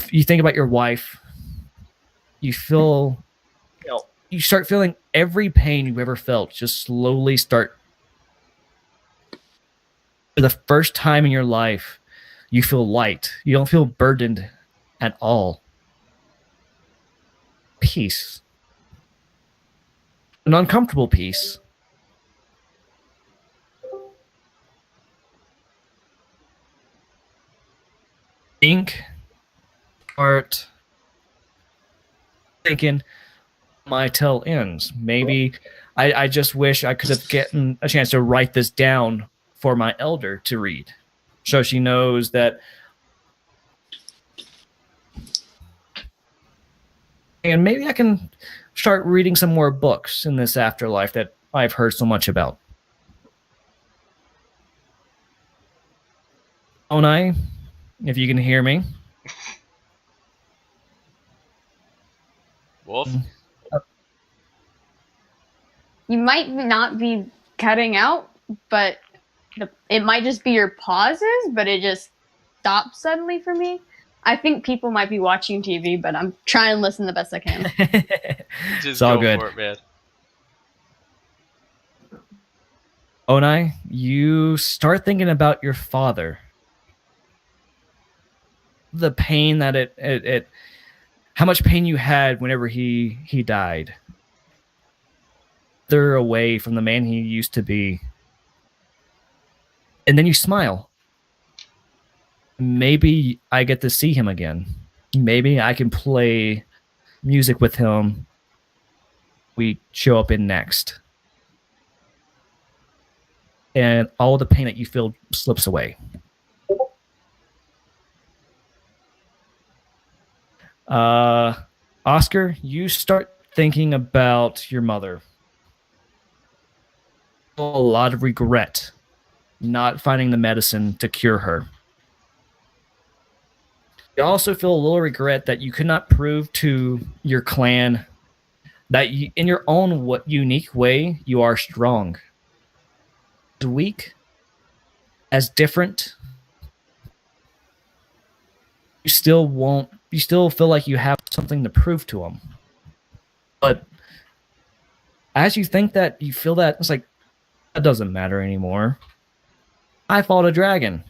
You think about your wife. You feel, you start feeling every pain you've ever felt just slowly start. For the first time in your life, you feel light. You don't feel burdened at all. Peace. An uncomfortable peace. Ink, art, thinking my tale ends. Maybe I just wish I could have gotten a chance to write this down for my elder to read, so she knows that. And maybe I can start reading some more books in this afterlife that I've heard so much about. Onai, if you can hear me. Wolf? You might not be cutting out, but it might just be your pauses, but it just stops suddenly for me. I think people might be watching TV, but I'm trying to listen the best I can. Just It's all go good. for it, man. Onai, you start thinking about your father. The pain that it how much pain you had whenever he died. They're away from the man he used to be. And then you smile. Maybe I get to see him again. Maybe I can play music with him. We show up in next. And all the pain that you feel slips away. Oscar, you start thinking about your mother. A lot of regret not finding the medicine to cure her. You also feel a little regret that you could not prove to your clan that you, in your own unique way, you are strong. As weak, as different, you still feel like you have something to prove to them. But as you think that, you feel that, it's like, that doesn't matter anymore. I fought a dragon.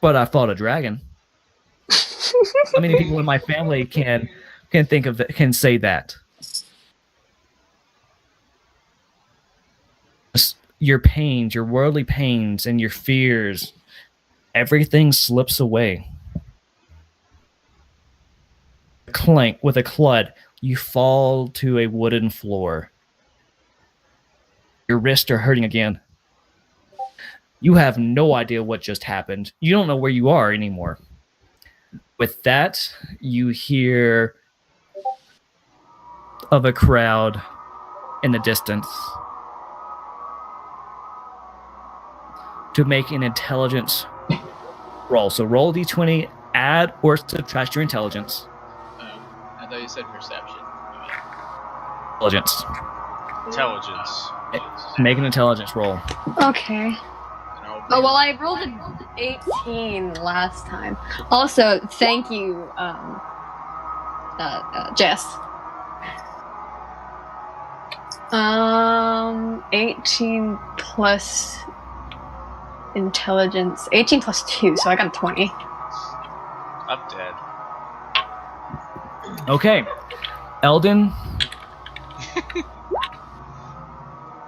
But I fought a dragon. How many people in my family can think of it, can say that? Your pains, your worldly pains, and your fears, everything slips away. Clank with a clud, you fall to a wooden floor. Your wrists are hurting again. You have no idea what just happened. You don't know where you are anymore. With that, you hear of a crowd in the distance. To make an intelligence roll. So roll d20, add or subtract your intelligence. I thought you said perception. Intelligence. Intelligence. Make an intelligence roll. Okay. Oh, well, I rolled an 18 last time. Also, thank you, Jess. 18 plus intelligence. 18 plus 2, so I got a 20. I'm dead. Okay. Eldon,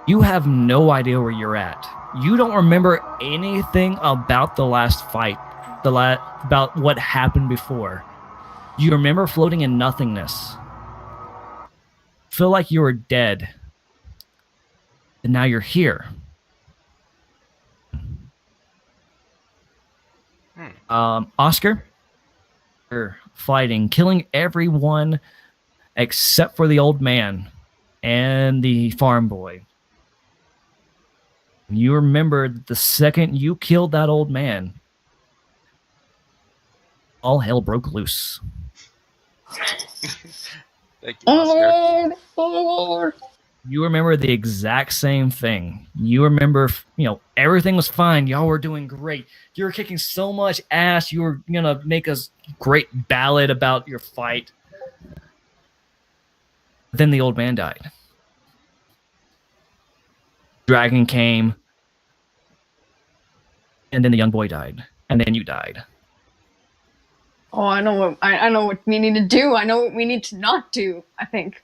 you have no idea where you're at. You don't remember anything about the last fight, about what happened before. You remember floating in nothingness. Feel like you were dead. And now you're here. Oscar, you're fighting, killing everyone except for the old man and the farm boy. You remember the second you killed that old man, all hell broke loose. Thank you, Oscar. You remember the exact same thing. You remember, everything was fine. Y'all were doing great. You were kicking so much ass. You were going to make a great ballad about your fight. Then the old man died. Dragon came. And then the young boy died. And then you died. Oh, I know what we need to do. I know what we need to not do, I think.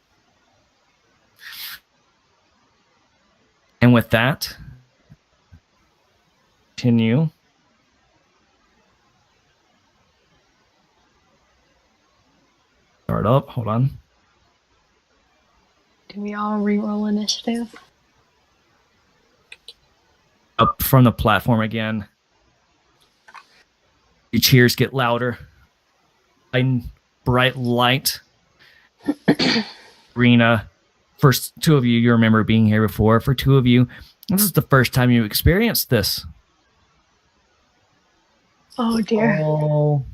And with that, continue. Start up. Hold on. Do we all re-roll initiative? Up from the platform again. Your cheers get louder. Bright light. Arena. First, two of you remember being here before. For two of you, this is the first time you experienced this. Oh dear. Oh.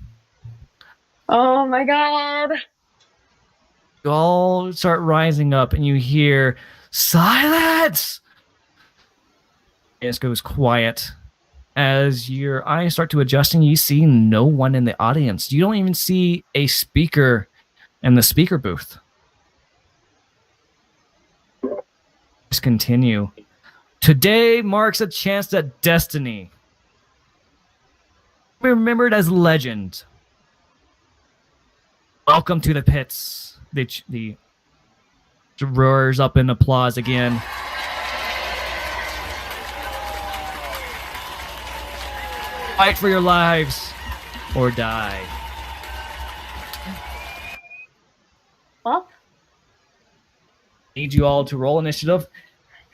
Oh my god. You all start rising up and you hear, silence! It goes quiet. As your eyes start to adjust and you see no one in the audience. You don't even see a speaker in the speaker booth. Just continue. Today marks a chance at destiny. Remembered as legend. Welcome to the pits. The roars up in applause again. Fight for your lives or die. Well, Need you all to roll initiative.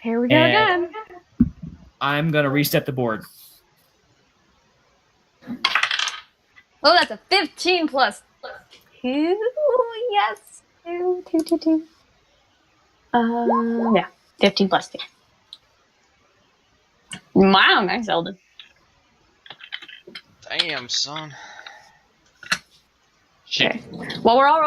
here we go And- again. I'm going to reset the board. Oh, that's a 15 plus 2. Yes. 2. Yeah. 15 plus 2. Wow, nice, Eldon. Damn, son. Shit. Okay. Well, we're all